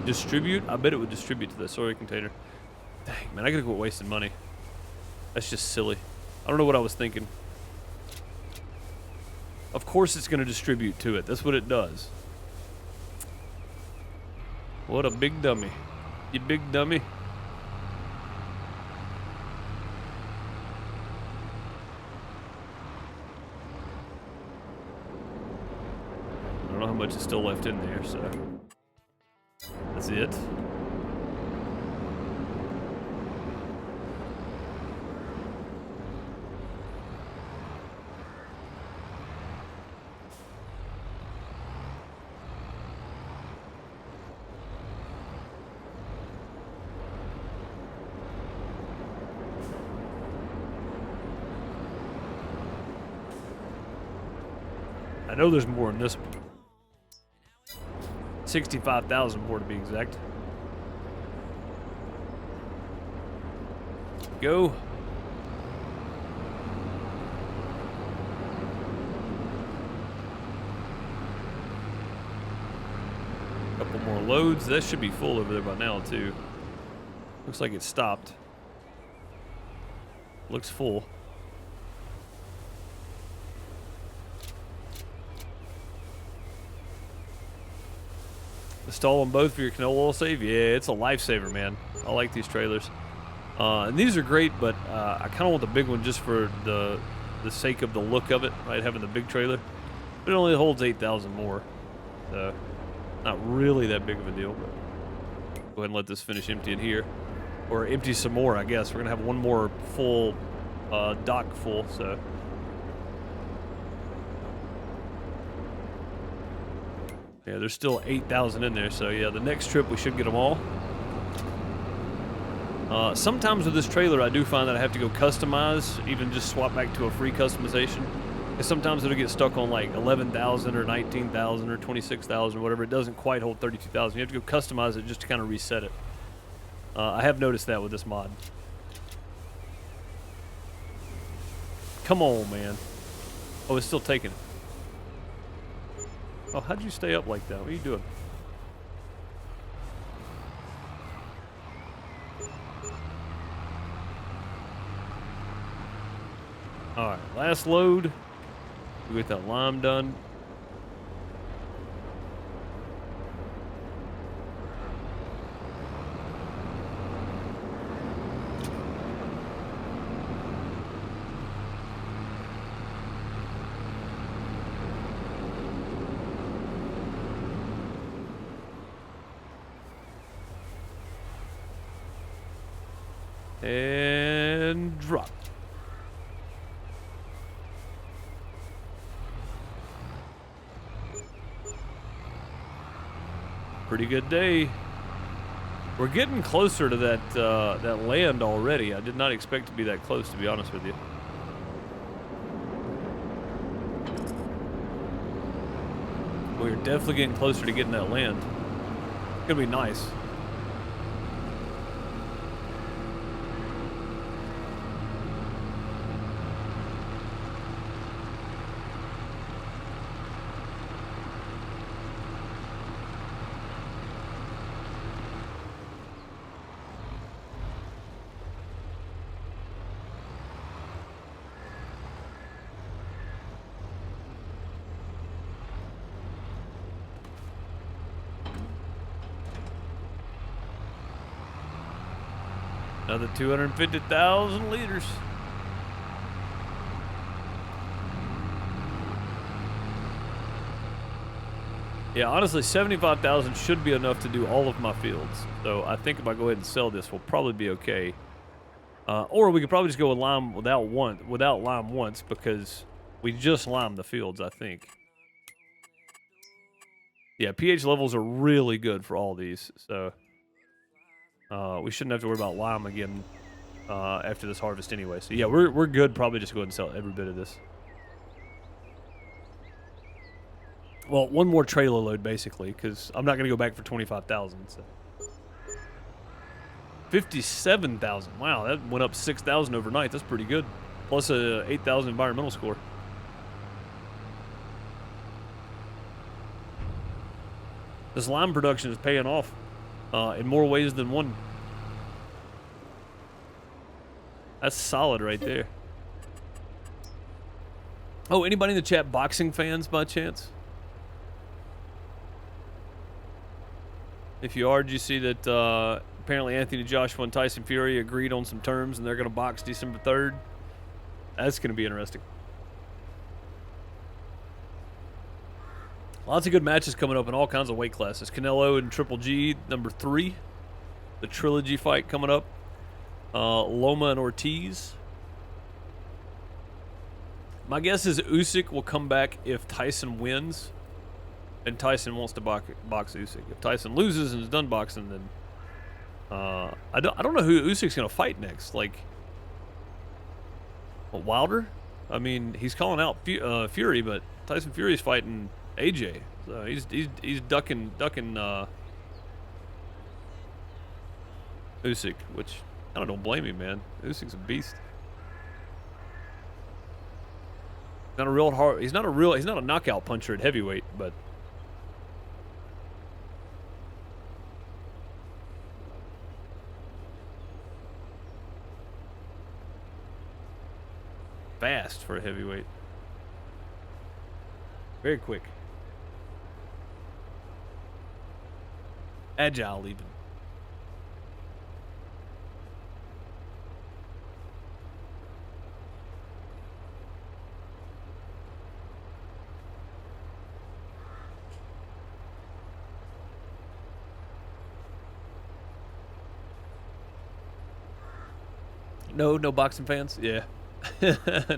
distribute, I bet it would distribute to the slurry container. Dang, man, I gotta quit wasting money. That's just silly. I don't know what I was thinking. Of course it's going to distribute to it. That's what it does. What a big dummy. You big dummy. I don't know how much is still left in there, so that's it. I know there's more in this one. 65,000 more to be exact. Go. Couple more loads. That should be full over there by now too. Looks like it stopped. Looks full. Install them both for your canola oil save. Yeah, it's a lifesaver, man. I like these trailers. And these are great, but I kind of want the big one just for the sake of the look of it, right? Having the big trailer. But it only holds 8,000 more. So, not really that big of a deal. But go ahead and let this finish emptying here. Or empty some more, I guess. We're going to have one more full dock full, so... Yeah, there's still 8,000 in there, so yeah, the next trip we should get them all. Sometimes with this trailer, I do find that I have to go customize, even just swap back to a free customization. And sometimes it'll get stuck on like 11,000 or 19,000 or 26,000 or whatever. It doesn't quite hold 32,000. You have to go customize it just to kind of reset it. I have noticed that with this mod. Come on, man. Oh, it's still taking it. Oh, how'd you stay up like that? What are you doing? Alright, last load. We get that lime done. And drop. Pretty good day. We're getting closer to that land already. I did not expect to be that close, to be honest with you. We're definitely getting closer to getting that land. It's gonna be nice. Another 250,000 liters. Yeah, honestly, 75,000 should be enough to do all of my fields. So I think if I go ahead and sell this, we'll probably be okay. Or we could probably just go with lime without lime once, because we just limed the fields, I think. Yeah, pH levels are really good for all these, so we shouldn't have to worry about lime again after this harvest anyway. So yeah, we're good. Probably just go ahead and sell every bit of this. Well, one more trailer load basically, because I'm not going to go back for 25,000. So 57,000. Wow, that went up 6,000 overnight. That's pretty good. Plus a 8,000 environmental score. This lime production is paying off in more ways than one. That's solid right there. Oh, anybody in the chat boxing fans by chance? If you are, did you see that apparently Anthony Joshua and Tyson Fury agreed on some terms and they're going to box December 3rd? That's going to be interesting. Lots of good matches coming up in all kinds of weight classes. Canelo and Triple G, number 3. The trilogy fight coming up. Loma and Ortiz. My guess is Usyk will come back if Tyson wins. And Tyson wants to box Usyk. If Tyson loses and is done boxing, then I don't know who Usyk's gonna fight next. Like, Wilder? I mean, he's calling out Fury, but Tyson Fury's fighting AJ. So he's ducking Usyk, which I don't blame him, man. Usyk's a beast. Not a real hard. He's not a knockout puncher at heavyweight, but. Fast for a heavyweight. Very quick. Agile, even. No boxing fans? Yeah.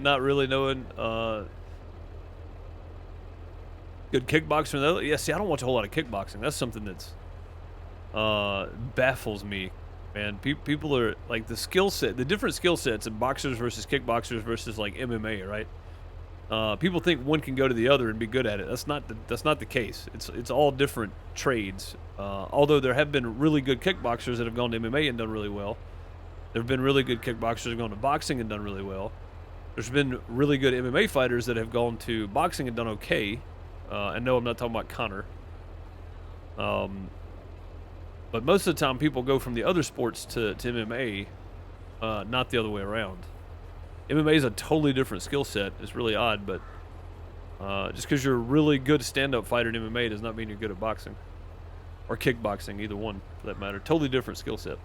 Not really knowing good kickboxer though. Yeah, see, I don't watch a whole lot of kickboxing. That's something that's baffles me, man. People are like the skill set, the different skill sets in boxers versus kickboxers versus like MMA, right? People think one can go to the other and be good at it. That's not the case. It's all different trades. Although there have been really good kickboxers that have gone to MMA and done really well. There have been really good kickboxers that have gone to boxing and done really well. There's been really good MMA fighters that have gone to boxing and done okay. And no, I'm not talking about Conor. But most of the time, people go from the other sports to MMA, not the other way around. MMA is a totally different skill set. It's really odd, but just because you're a really good stand-up fighter in MMA does not mean you're good at boxing. Or kickboxing, either one, for that matter. Totally different skill set.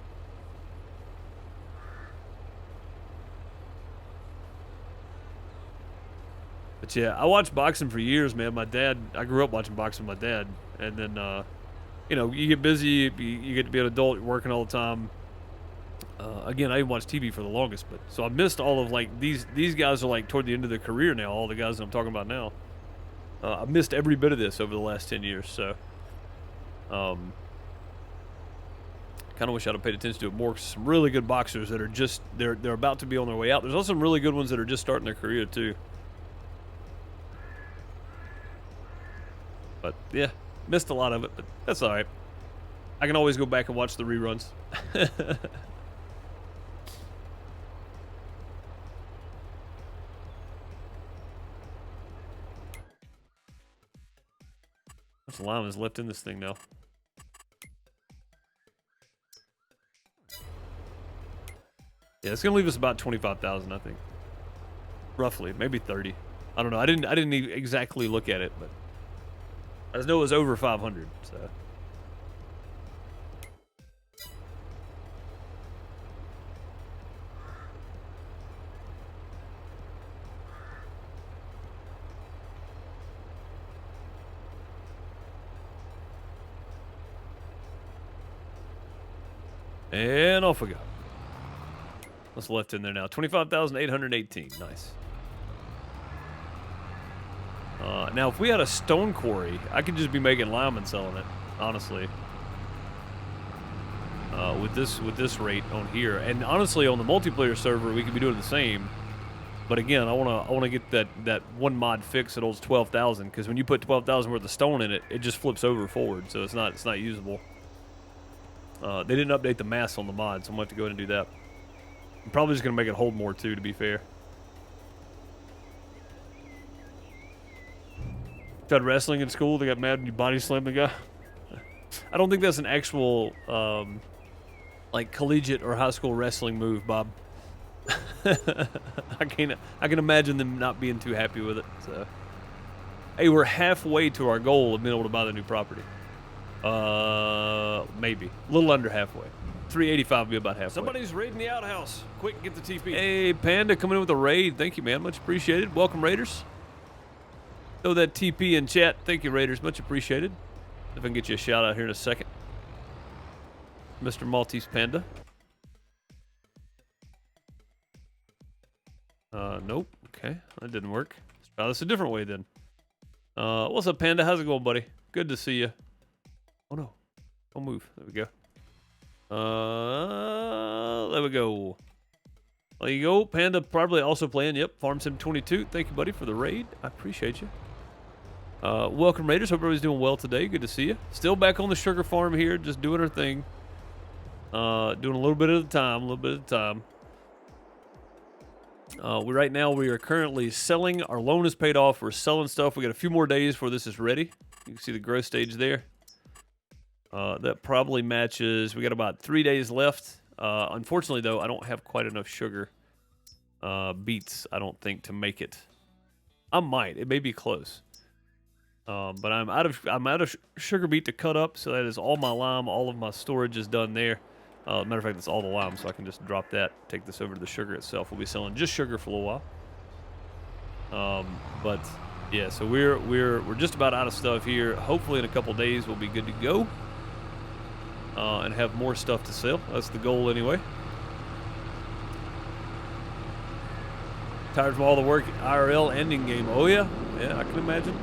But yeah, I watched boxing for years, man. I grew up watching boxing with my dad. And then, you know, you get busy, you get to be an adult, you're working all the time. Again, I even watched TV for the longest, but so I missed all of like these guys are like toward the end of their career now. All the guys that I'm talking about now, I missed every bit of this over the last 10 years. So, kind of wish I'd have paid attention to it more. Some really good boxers that are just they're about to be on their way out. There's also some really good ones that are just starting their career too. But yeah, missed a lot of it, but that's all right. I can always go back and watch the reruns. Much lime is left in this thing now? Yeah, it's gonna leave us about 25,000, I think. Roughly, maybe 30. I don't know. I didn't exactly look at it, but I just know it was over 500. So And off we go. What's left in there now? 25,818. Nice. Now, if we had a stone quarry, I could just be making lime and selling it, honestly. With this rate on here, and honestly, on the multiplayer server, we could be doing the same. But again, I wanna get that one mod fix that holds 12,000, because when you put 12,000 worth of stone in it, it just flips over forward, so it's not usable. They didn't update the mass on the mod, so I'm gonna have to go ahead and do that. I'm probably just gonna make it hold more too, to be fair. Tried wrestling in school. They got mad when you body slammed the guy. I don't think that's an actual like collegiate or high school wrestling move, Bob. I can imagine them not being too happy with it. So, hey, we're halfway to our goal of being able to buy the new property. Maybe a little under halfway. 385 will be about halfway. Somebody's raiding the outhouse. Quick, get the TP. Hey, Panda, coming in with a raid. Thank you, man. Much appreciated. Welcome, Raiders. Throw that TP in chat. Thank you, Raiders. Much appreciated. If I can get you a shout out here in a second. Mr. Maltese Panda. Nope. Okay, that didn't work. Let's try this a different way then. What's up, Panda? How's it going, buddy? Good to see you. Oh no. Don't move. There we go. There we go. There you go. Panda probably also playing. Yep. Farm Sim 22. Thank you, buddy, for the raid. I appreciate you. Welcome, Raiders. Hope everybody's doing well today. Good to see you. Still back on the sugar farm here, just doing our thing. Doing a little bit at a time, Right now, we are currently selling. Our loan is paid off. We're selling stuff. We got a few more days before this is ready. You can see the growth stage there. That probably matches. We got about 3 days left. Unfortunately, though, I don't have quite enough sugar beets, I don't think, to make it. I might. It may be close. But I'm out of sugar beet to cut up, so that is all my lime. All of my storage is done there. Matter of fact, it's all the lime, so I can just drop that, take this over to the sugar itself. We'll be selling just sugar for a little while. But yeah, so we're just about out of stuff here. Hopefully, in a couple days, we'll be good to go and have more stuff to sell. That's the goal, anyway. Tired from all the work, IRL ending game. Oh yeah, yeah, I can imagine.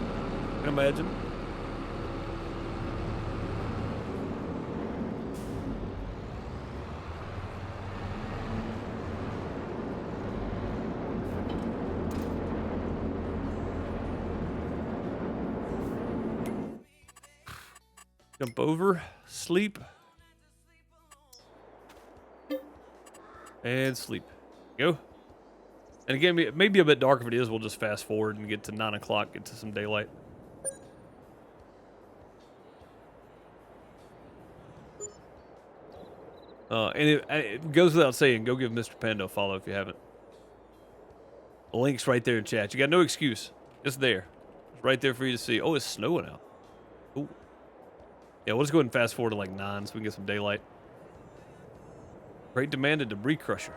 Jump over, sleep, and sleep. Go. And again, it may be a bit dark. If it is, we'll just fast forward and get to 9 o'clock, get to some daylight. And it goes without saying, go give Mr. Panda a follow if you haven't. The link's right there in chat. You got no excuse. It's there. It's right there for you to see. Oh, it's snowing out. Ooh. Yeah, we'll just go ahead and fast forward to like 9 so we can get some daylight. Great demand of debris crusher.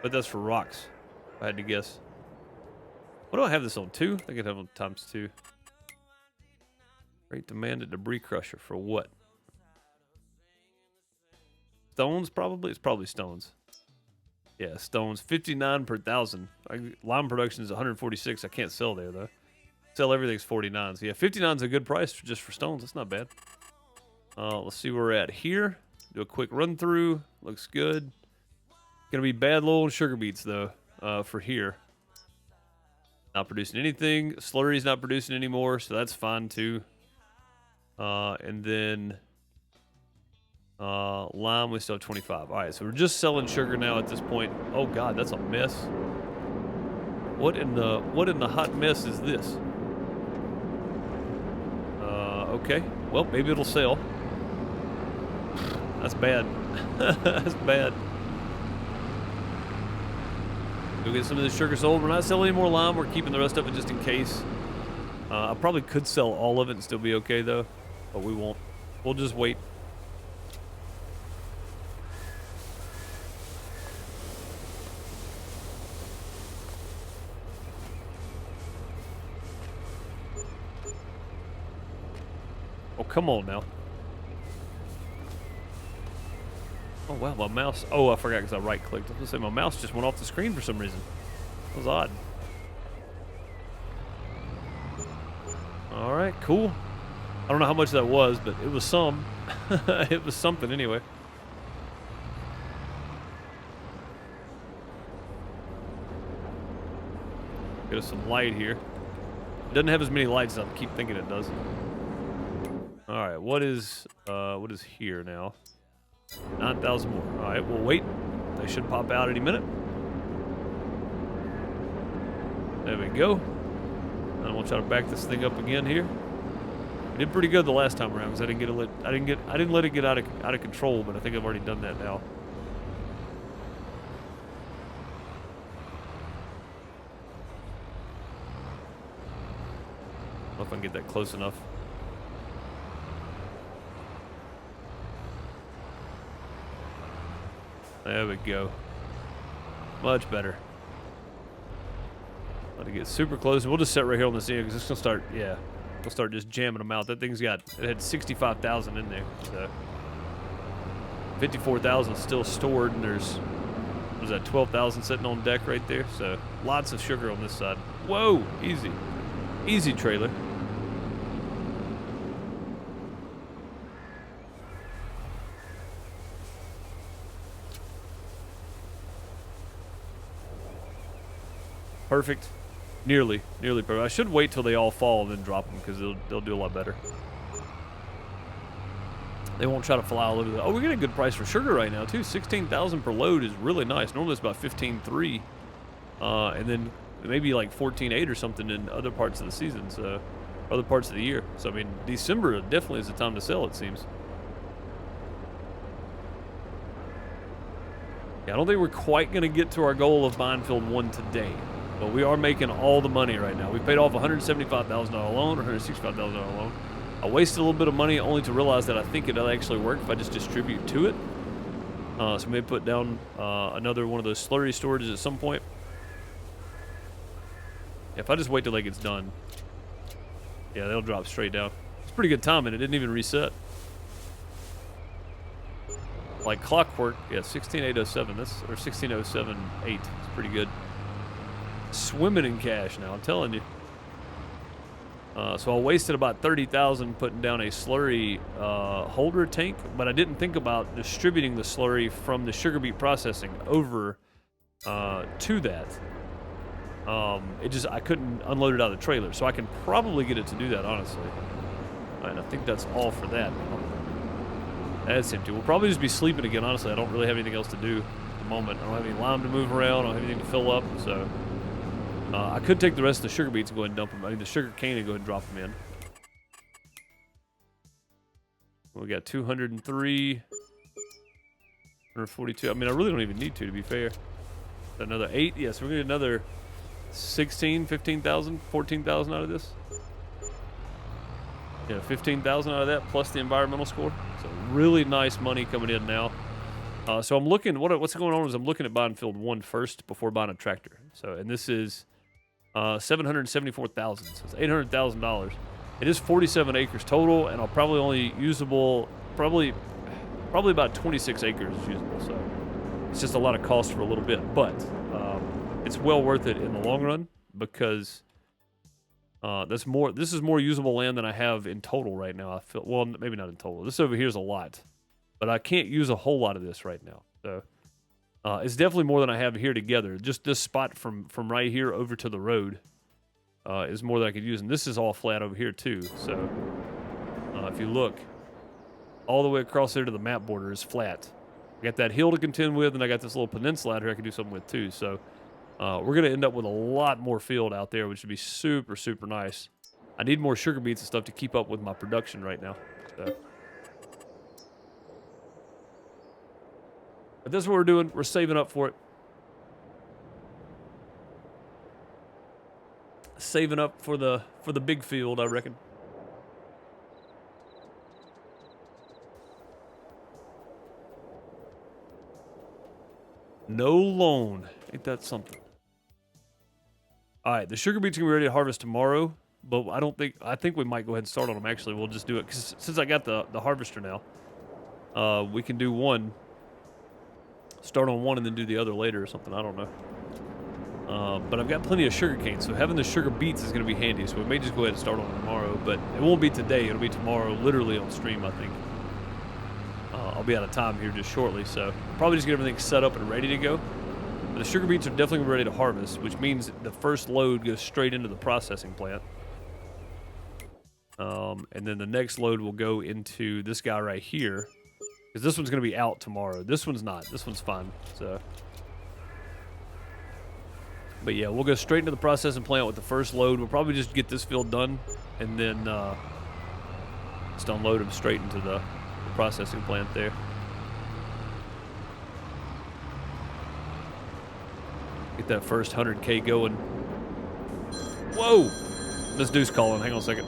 But that's for rocks, if I had to guess. What do I have this on? 2? I think I'd have on ×2. Great demand of debris crusher for what? Stones, probably? It's probably stones. Yeah, stones. 59 per 1,000. Lime production is 146. I can't sell there, though. Sell everything's 49. So, yeah, 59 is a good price just for stones. That's not bad. Let's see where we're at here. Do a quick run through. Looks good. Gonna be bad low on sugar beets, though, for here. Not producing anything. Slurry's not producing anymore, so that's fine, too. And then... lime, we still have 25. All right, so we're just selling sugar now at this point. Oh God, that's a mess. What in the hot mess is this? Okay. Well, maybe it'll sell. That's bad. That's bad. Go get some of this sugar sold. We're not selling any more lime. We're keeping the rest of it just in case. I probably could sell all of it and still be okay though, but we won't. We'll just wait. Oh, come on now. Oh, wow, my mouse. Oh, I forgot because I right-clicked. I was going to say my mouse just went off the screen for some reason. That was odd. All right, cool. I don't know how much that was, but it was some. It was something anyway. Get us some light here. It doesn't have as many lights as I keep thinking it does. All right, what is here now? 9,000 more. All right, we'll wait. They should pop out any minute. There we go. And we'll try to back this thing up again here. We did pretty good the last time around because I didn't let it get out of control, but I think I've already done that now. I don't know if I can get that close enough. There we go. Much better. Let it get super close, and we'll just set right here on this end because it's gonna start. Yeah, we'll start just jamming them out. That thing's got. It had 65,000 in there, so 54,000 still stored, and there's. What was that? 12,000 sitting on deck right there. So lots of sugar on this side. Whoa, easy, easy trailer. Perfect. Nearly perfect. I should wait till they all fall and then drop them because they'll do a lot better. They won't try to fly all over the... Oh, we're getting a good price for sugar right now, too. 16,000 per load is really nice. Normally it's about 15.3. And then maybe like 14.8 or something in other parts of the season, so... Other parts of the year. So, I mean, December definitely is the time to sell, it seems. Yeah, I don't think we're quite going to get to our goal of buying field 1 today. But we are making all the money right now. We paid off $175,000 loan, or $165,000 loan. I wasted a little bit of money only to realize that I think it'll actually work if I just distribute to it. So maybe put down another one of those slurry storages at some point. If I just wait till it gets done, yeah, they'll drop straight down. It's pretty good timing. It didn't even reset. Like clockwork, yeah, 16,807. That's or 16,078. It's pretty good. Swimming in cash now, I'm telling you. So I wasted about 30,000 putting down a slurry holder tank, but I didn't think about distributing the slurry from the sugar beet processing over to that. I couldn't unload it out of the trailer, so I can probably get it to do that, honestly. And I think that's all for that. That's empty. We'll probably just be sleeping again, honestly. I don't really have anything else to do at the moment. I don't have any lime to move around. I don't have anything to fill up, so... I could take the rest of the sugar beets and go ahead and dump them. I mean, the sugar cane and go ahead and drop them in. We got 203, 142. I mean, I really don't even need to be fair. Another 8. Yes, we're going to get another 16, 15,000, 14,000 out of this. Yeah, 15,000 out of that plus the environmental score. So really nice money coming in now. So I'm looking, what's going on is I'm looking at buying field 1 first before buying a tractor. So, and this is 774,000, so it's $800,000. It is 47 acres total, and I'll probably only usable, probably about 26 acres is usable, so it's just a lot of cost for a little bit, but it's well worth it in the long run because this is more usable land than I have in total right now. I feel, well, maybe not in total. This over here is a lot, but I can't use a whole lot of this right now, so... it's definitely more than I have here together. Just this spot from right here over to the road is more than I could use. And this is all flat over here too. So if you look, all the way across there to the map border is flat. I got that hill to contend with, and I got this little peninsula out here I can do something with too. So we're going to end up with a lot more field out there, which would be super, super nice. I need more sugar beets and stuff to keep up with my production right now. So. But that's what we're doing. We're saving up for it. Saving up for the big field, I reckon. No loan. Ain't that something? All right, the sugar beets are going to be ready to harvest tomorrow, but I think we might go ahead and start on them, actually. We'll just do it, because since I got the harvester now, we can do one. start on one and then do the other later or something. I don't know. But I've got plenty of sugar cane, so having the sugar beets is going to be handy. So we may just go ahead and start on tomorrow, but it won't be today. It'll be tomorrow, literally on stream, I think. I'll be out of time here just shortly, so probably just get everything set up and ready to go. But the sugar beets are definitely ready to harvest, which means the first load goes straight into the processing plant. And then the next load will go into this guy right here, because this one's going to be out tomorrow. This one's not. This one's fine. So, but yeah, we'll go straight into the processing plant with the first load. We'll probably just get this field done, and then just unload them straight into the processing plant there. Get that first 100K going. Whoa! This dude's calling. Hang on a second.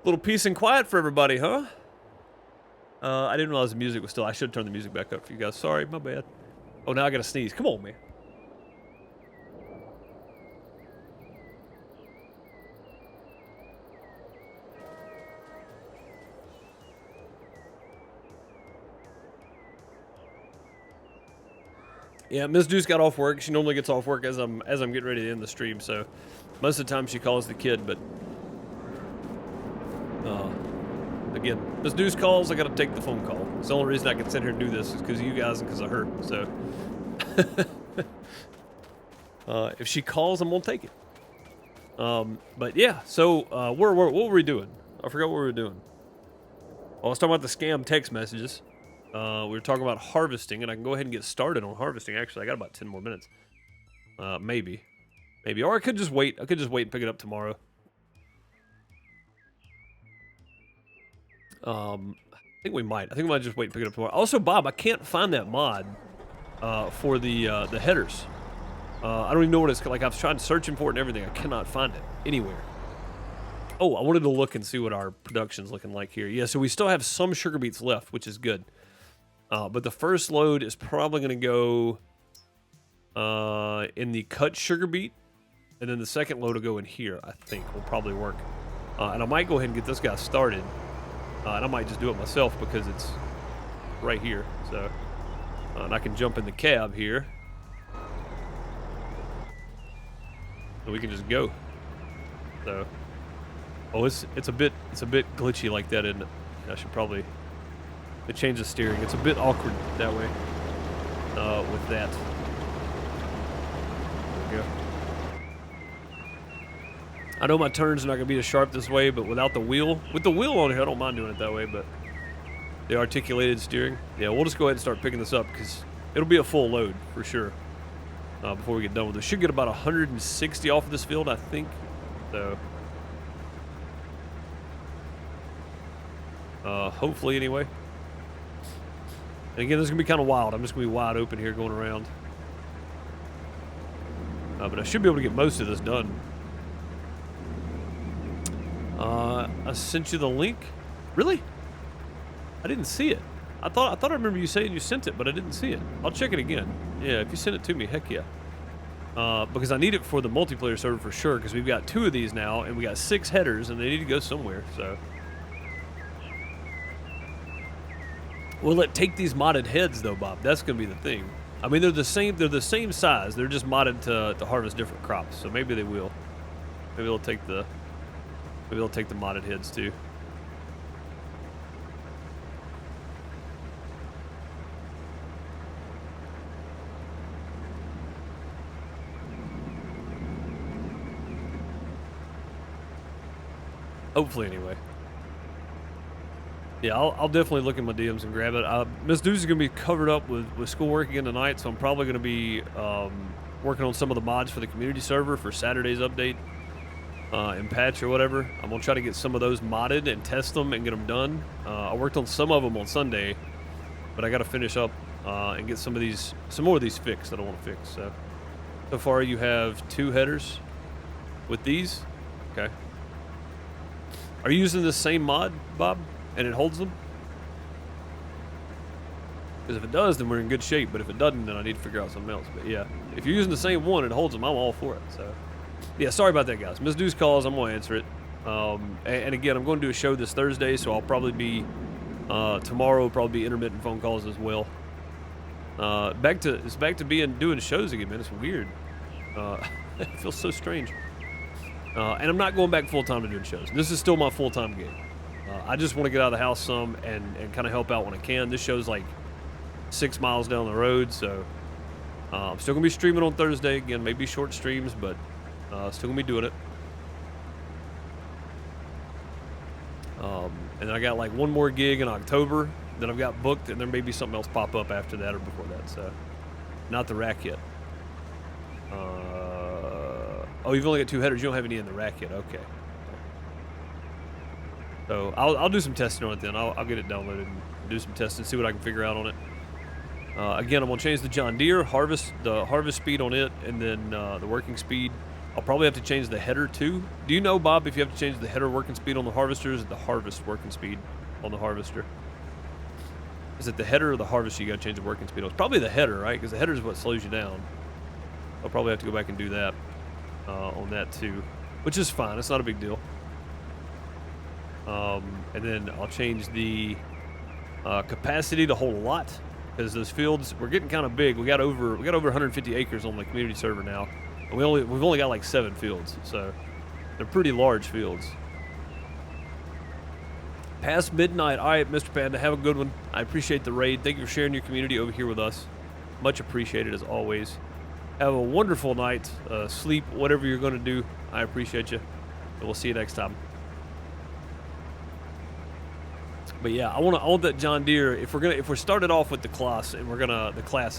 Little peace and quiet for everybody, huh? I didn't realize the music was still. I should turn the music back up for you guys. Sorry, my bad. Oh, now I gotta sneeze. Come on, man. Yeah, Miss Deuce got off work. She normally gets off work as I'm getting ready to end the stream. So most of the time she calls the kid, but again, Miss Deuce calls. I got to take the phone call. It's the only reason I can sit here and do this is because of you guys and because of her. So if she calls, I'm gonna take it. But yeah. So what were we doing? I forgot what we were doing. I was talking about the scam text messages. We were talking about harvesting, and I can go ahead and get started on harvesting. Actually, I got about 10 more minutes. Maybe, or I could just wait. I could just wait and pick it up tomorrow. I think we might. I think we might just wait and pick it up tomorrow. Also, Bob, I can't find that mod for the headers. I don't even know what it's like. I've tried searching for it and everything. I cannot find it anywhere. Oh, I wanted to look and see what our production's looking like here. Yeah, so we still have some sugar beets left, which is good. But the first load is probably going to go in the cut sugar beet, and then the second load will go in here, I think. Will probably work. And I might go ahead and get this guy started. And I might just do it myself because it's right here. So, and I can jump in the cab here. And we can just go. So, oh, it's a bit glitchy like that, isn't it? I should probably change the steering. It's a bit awkward that way. With that. There we go. I know my turns are not going to be as sharp this way, but without the wheel, with the wheel on here, I don't mind doing it that way, but the articulated steering, yeah, we'll just go ahead and start picking this up because it'll be a full load for sure before we get done with this. Should get about 160 off of this field, I think, so hopefully anyway. And again, this is going to be kind of wild. I'm just going to be wide open here going around. But I should be able to get most of this done. I sent you the link. Really? I didn't see it. I thought I remember you saying you sent it, but I didn't see it. I'll check it again. Yeah, if you send it to me, heck yeah. Because I need it for the multiplayer server for sure, because we've got 2 of these now, and we got 6 headers, and they need to go somewhere, so. Will it take these modded heads, though, Bob? That's going to be the thing. I mean, they're the same size. They're just modded to harvest different crops, so maybe they will. Maybe they'll take the modded heads, too. Hopefully, anyway. Yeah, I'll definitely look in my DMs and grab it. Miss Deuce is going to be covered up with schoolwork again tonight, so I'm probably going to be working on some of the mods for the community server for Saturday's update and patch or whatever. I'm going to try to get some of those modded and test them and get them done. I worked on some of them on Sunday, but I got to finish up and get some more of these fixed that I want to fix. So far you have 2 headers with these. Okay. Are you using the same mod, Bob? And it holds them? Because if it does, then we're in good shape. But if it doesn't, then I need to figure out something else. But yeah, if you're using the same one and it holds them, I'm all for it. So yeah, sorry about that, guys. Miss Deuce calls, I'm going to answer it. And again, I'm going to do a show this Thursday, so I'll probably be, tomorrow will probably be intermittent phone calls as well. It's back to doing shows again, man. It's weird. It feels so strange. And I'm not going back full-time to doing shows. This is still my full-time gig. I just want to get out of the house some and kind of help out when I can. This show's like 6 miles down the road, so I'm still going to be streaming on Thursday. Again, maybe short streams, but still going to be doing it. And then I got like one more gig in October that I've got booked, and there may be something else pop up after that or before that, so not the rack yet. Oh, you've only got 2 headers. You don't have any in the rack yet. Okay. So I'll do some testing on it then. I'll get it downloaded and do some testing, see what I can figure out on it. Again, I'm gonna change the John Deere the harvest speed on it, and then the working speed I'll probably have to change the header too. Do you know, Bob, if you have to change the header working speed on the harvesters or the harvest working speed on the harvester? Is it the header or the harvester you got to change the working speed on? It's probably the header, right? Because the header is what slows you down. I'll probably have to go back and do that on that too, which is fine. It's not a big deal. And then I'll change the capacity to hold a lot, because those fields, we're getting kind of big. We got over 150 acres on the community server now, and we've only got like 7 fields, so they're pretty large fields. Past midnight. All right, Mr. Panda, have a good one. I appreciate the raid. Thank you for sharing your community over here with us. Much appreciated as always. Have a wonderful night. Sleep, whatever you're going to do. I appreciate you, and we'll see you next time. But yeah, I want that John Deere. If we're started off with the class and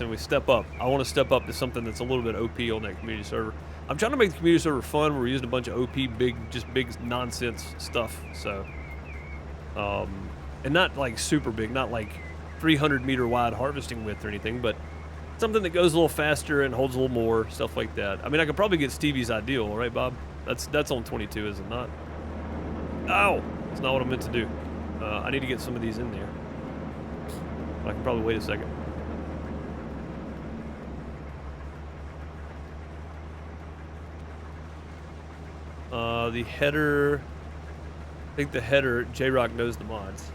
we step up, I want to step up to something that's a little bit OP on that community server. I'm trying to make the community server fun. We're using a bunch of OP big nonsense stuff. So, and not like super big, not like 300-meter wide harvesting width or anything, but something that goes a little faster and holds a little more, stuff like that. I mean, I could probably get Stevie's ideal, right, Bob? That's on 22, is it not? Ow! That's not what I meant to do. I need to get some of these in there. I can probably wait a second. The header, I think the header, J-Rock knows the mods.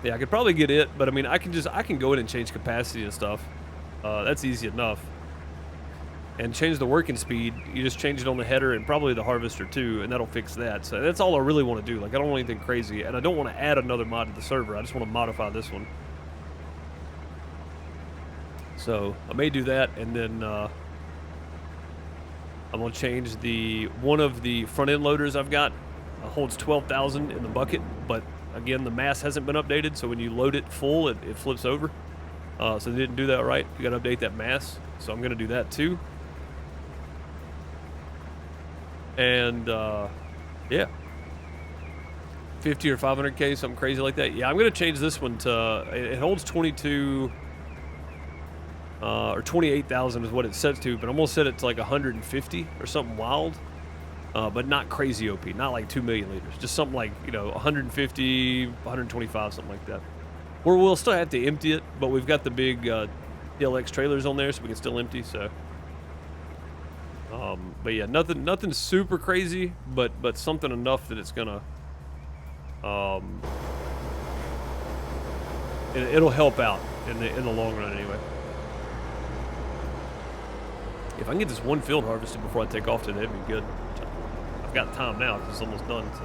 Yeah, I could probably get it, but I mean, I can go in and change capacity and stuff. That's easy enough. And change the working speed. You just change it on the header and probably the harvester too, and that'll fix that. So that's all I really want to do. Like, I don't want anything crazy, and I don't want to add another mod to the server. I just want to modify this one. So I may do that, and then I'm gonna change one of the front end loaders I've got. Holds 12,000 in the bucket, but again, the mass hasn't been updated. So when you load it full, it flips over. So they didn't do that right. You got to update that mass. So I'm gonna do that too. And yeah, 50 or 500k, something crazy like that. Yeah, I'm gonna change this one to it holds 22 or 28,000 is what it sets to, but I'm gonna set it to like 150 or something wild, but not crazy OP, not like 2 million liters, just something like, 150, 125, something like that. We'll still have to empty it, but we've got the big DLX trailers on there, so we can still empty. So. But yeah, nothing super crazy, but something enough that it's gonna, it'll help out in the long run anyway. If I can get this one field harvested before I take off today, that'd be good. I've got time now because it's almost done. So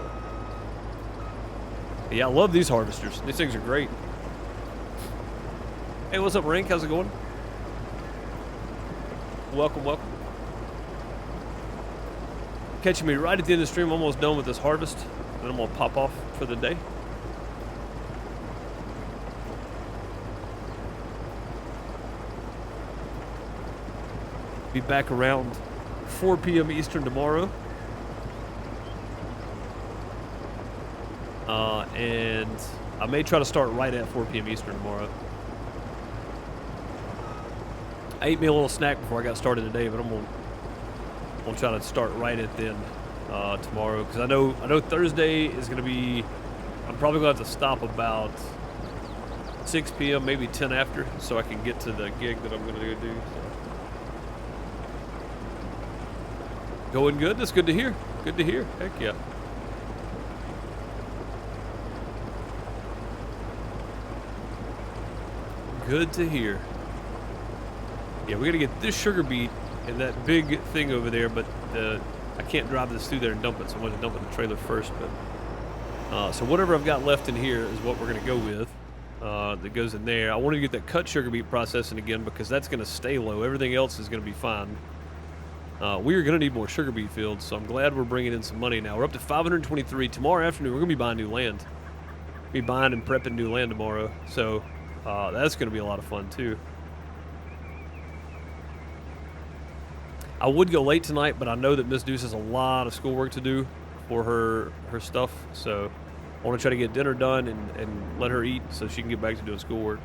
yeah, I love these harvesters. These things are great. Hey, what's up, Rank? How's it going? Welcome. Catching me right at the end of the stream, almost done with this harvest, and I'm gonna pop off for the day. Be back around 4 p.m. Eastern tomorrow. And I may try to start right at 4 p.m. Eastern tomorrow. I ate me a little snack before I got started today, but I'm gonna try to start right at then tomorrow, because I know Thursday is gonna be. I'm probably gonna have to stop about 6 p.m. maybe 10 after, so I can get to the gig that I'm gonna go do. So. Going good. That's good to hear. Good to hear. Heck yeah. Good to hear. Yeah, we gotta get this sugar beet and that big thing over there, but I can't drive this through there and dump it, so I'm gonna dump it in the trailer first. But so whatever I've got left in here is what we're gonna go with. That goes in there. I wanted to get that cut sugar beet processing again, because that's gonna stay low. Everything else is gonna be fine. We are gonna need more sugar beet fields, so I'm glad we're bringing in some money now. We're up to 523. Tomorrow afternoon, we're gonna be buying new land. Be buying and prepping new land tomorrow, so that's gonna be a lot of fun too. I would go late tonight, but I know that Miss Deuce has a lot of schoolwork to do for her stuff, so I want to try to get dinner done and let her eat so she can get back to doing schoolwork.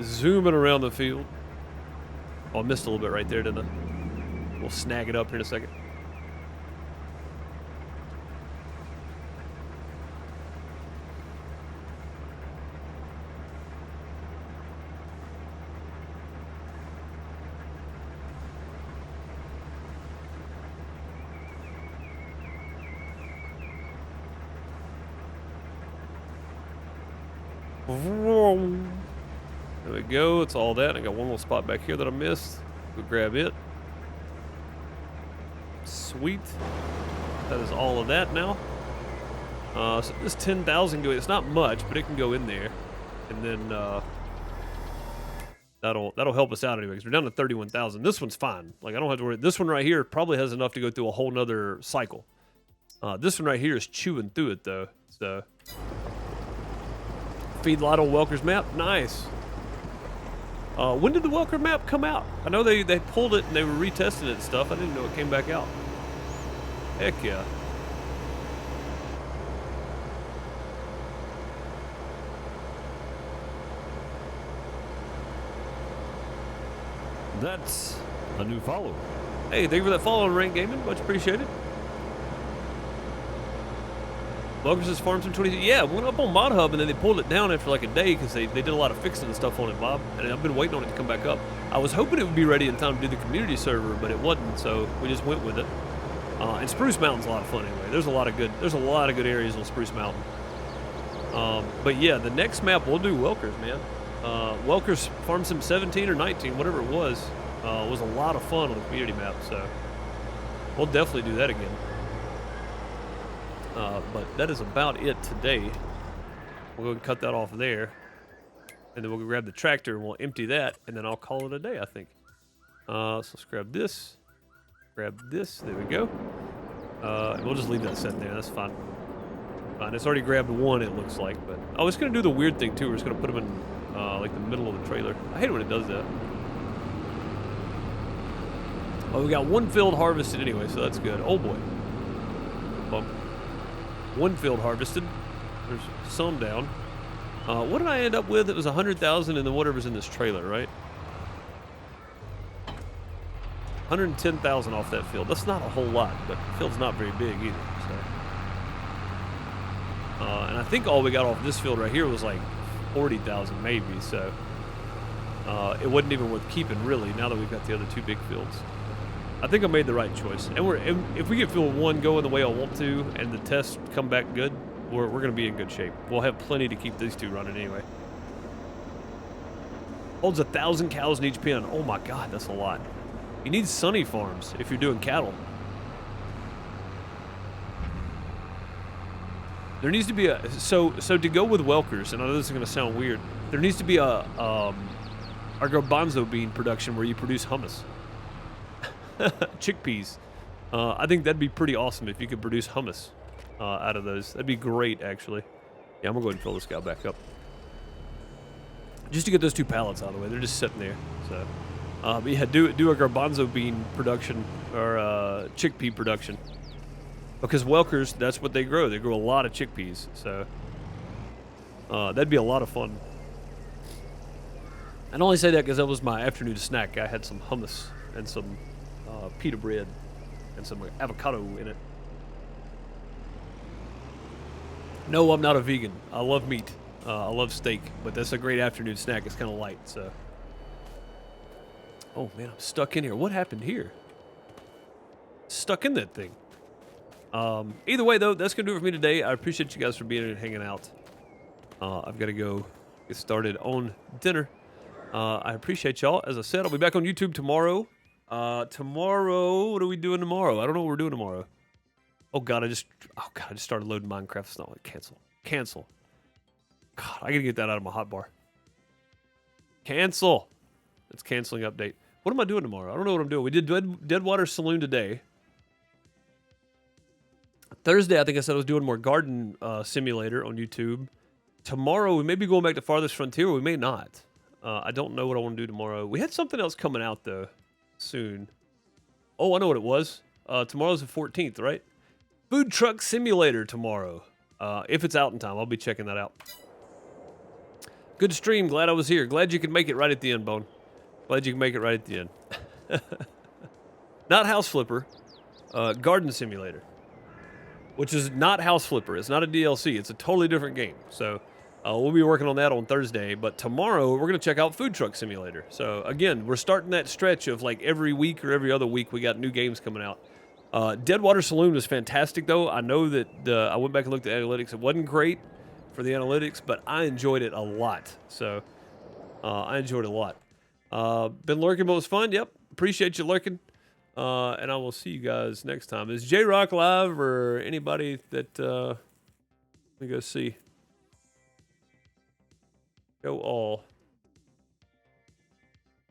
Zooming around the field. Oh, I missed a little bit right there, didn't I? We'll snag it up here in a second. There we go. It's all that. I got one little spot back here that I missed. Go grab it. Sweet. That is all of that now. So this 10,000 go. It's not much, but it can go in there, and then that'll help us out anyway. Because we're down to 31,000. This one's fine. Like I don't have to worry. This one right here probably has enough to go through a whole nother cycle. This one right here is chewing through it though. So feedlot on Welker's map. Nice. When did the Welker map come out? I know they pulled it and they were retesting it and stuff. I didn't know it came back out. Heck yeah. That's a new follower. Hey, thank you for that follow on Rank Gaming. Much appreciated. Welker's Farm Sim 22. Yeah, went up on Mod Hub and then they pulled it down after like a day because they did a lot of fixing and stuff on it, Bob. And I've been waiting on it to come back up. I was hoping it would be ready in time to do the community server, but it wasn't, so we just went with it. And Spruce Mountain's a lot of fun anyway. There's a lot of good areas on Spruce Mountain. But yeah, the next map we'll do Welker's, man. Welker's Farm Sim 17 or 19, whatever it was a lot of fun on the community map. So we'll definitely do that again. But that is about it today. We'll go and cut that off there. And then we'll go grab the tractor and we'll empty that. And then I'll call it a day, I think. So let's grab this. Grab this. There we go. And we'll just leave that sitting there. That's fine. Fine. It's already grabbed one, it looks like. But oh, it's going to do the weird thing, too. We're just going to put them in like the middle of the trailer. I hate it when it does that. Oh, we got one field harvested anyway, so that's good. Oh, boy. Bump. One field harvested. There's some down. What did I end up with? It was 100,000 and then whatever's in this trailer, right? 110,000 off that field. That's not a whole lot, but the field's not very big either. So. And I think all we got off this field right here was like 40,000 maybe. So it wasn't even worth keeping really. Now that we've got the other two big fields. I think I made the right choice. And if we get field one going the way I want to, and the tests come back good, we're going to be in good shape. We'll have plenty to keep these two running anyway. Holds 1,000 cows in each pen. Oh my God, that's a lot. You need sunny farms if you're doing cattle. There needs to be a so to go with Welker's, and I know this is going to sound weird. There needs to be a garbanzo bean production where you produce hummus. Chickpeas. I think that'd be pretty awesome if you could produce hummus out of those. That'd be great, actually. Yeah, I'm gonna go ahead and fill this guy back up. Just to get those two pallets out of the way. They're just sitting there. So, but yeah, do a garbanzo bean production or chickpea production. Because Welker's, that's what they grow. They grow a lot of chickpeas. So, that'd be a lot of fun. I only say that because that was my afternoon snack. I had some hummus and some pita bread and some avocado in it. No, I'm not a vegan. I love meat. I love steak, but that's a great afternoon snack. It's kind of light, so. Oh man, I'm stuck in here. What happened here? Stuck in that thing. Either way, though, that's gonna do it for me today. I appreciate you guys for being here and hanging out. I've got to go get started on dinner. I appreciate y'all. As I said, I'll be back on YouTube tomorrow. Tomorrow, what are we doing tomorrow? I don't know what we're doing tomorrow. Oh God, I just started loading Minecraft. It's not like cancel. God, I gotta get that out of my hotbar. Cancel. It's canceling update. What am I doing tomorrow? I don't know what I'm doing. We did Deadwater Saloon today. Thursday, I think I said I was doing more Garden Simulator on YouTube. Tomorrow, we may be going back to Farthest Frontier, or we may not. I don't know what I want to do tomorrow. We had something else coming out, though, soon. Oh, I know what it was. Tomorrow's the 14th, right? Food Truck Simulator tomorrow. If it's out in time, I'll be checking that out. Good stream. Glad I was here. Glad you could make it right at the end, Bone. Glad you can make it right at the end. Not House Flipper. Garden Simulator. Which is not House Flipper. It's not a DLC. It's a totally different game. So we'll be working on that on Thursday. But tomorrow, we're going to check out Food Truck Simulator. So again, we're starting that stretch of like every week or every other week we got new games coming out. Deadwater Saloon was fantastic, though. I know that I went back and looked at analytics. It wasn't great for the analytics, but I enjoyed it a lot. So I enjoyed it a lot. Been lurking, but it was fun. Yep. Appreciate you lurking. And I will see you guys next time. Is J-Rock live or anybody that, let me go see. Go all.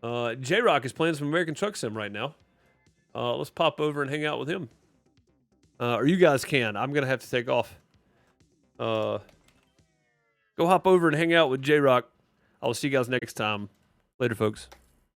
J-Rock is playing some American Truck Sim right now. Let's pop over and hang out with him. Or you guys can. I'm going to have to take off. Go hop over and hang out with J-Rock. I'll see you guys next time. Later, folks.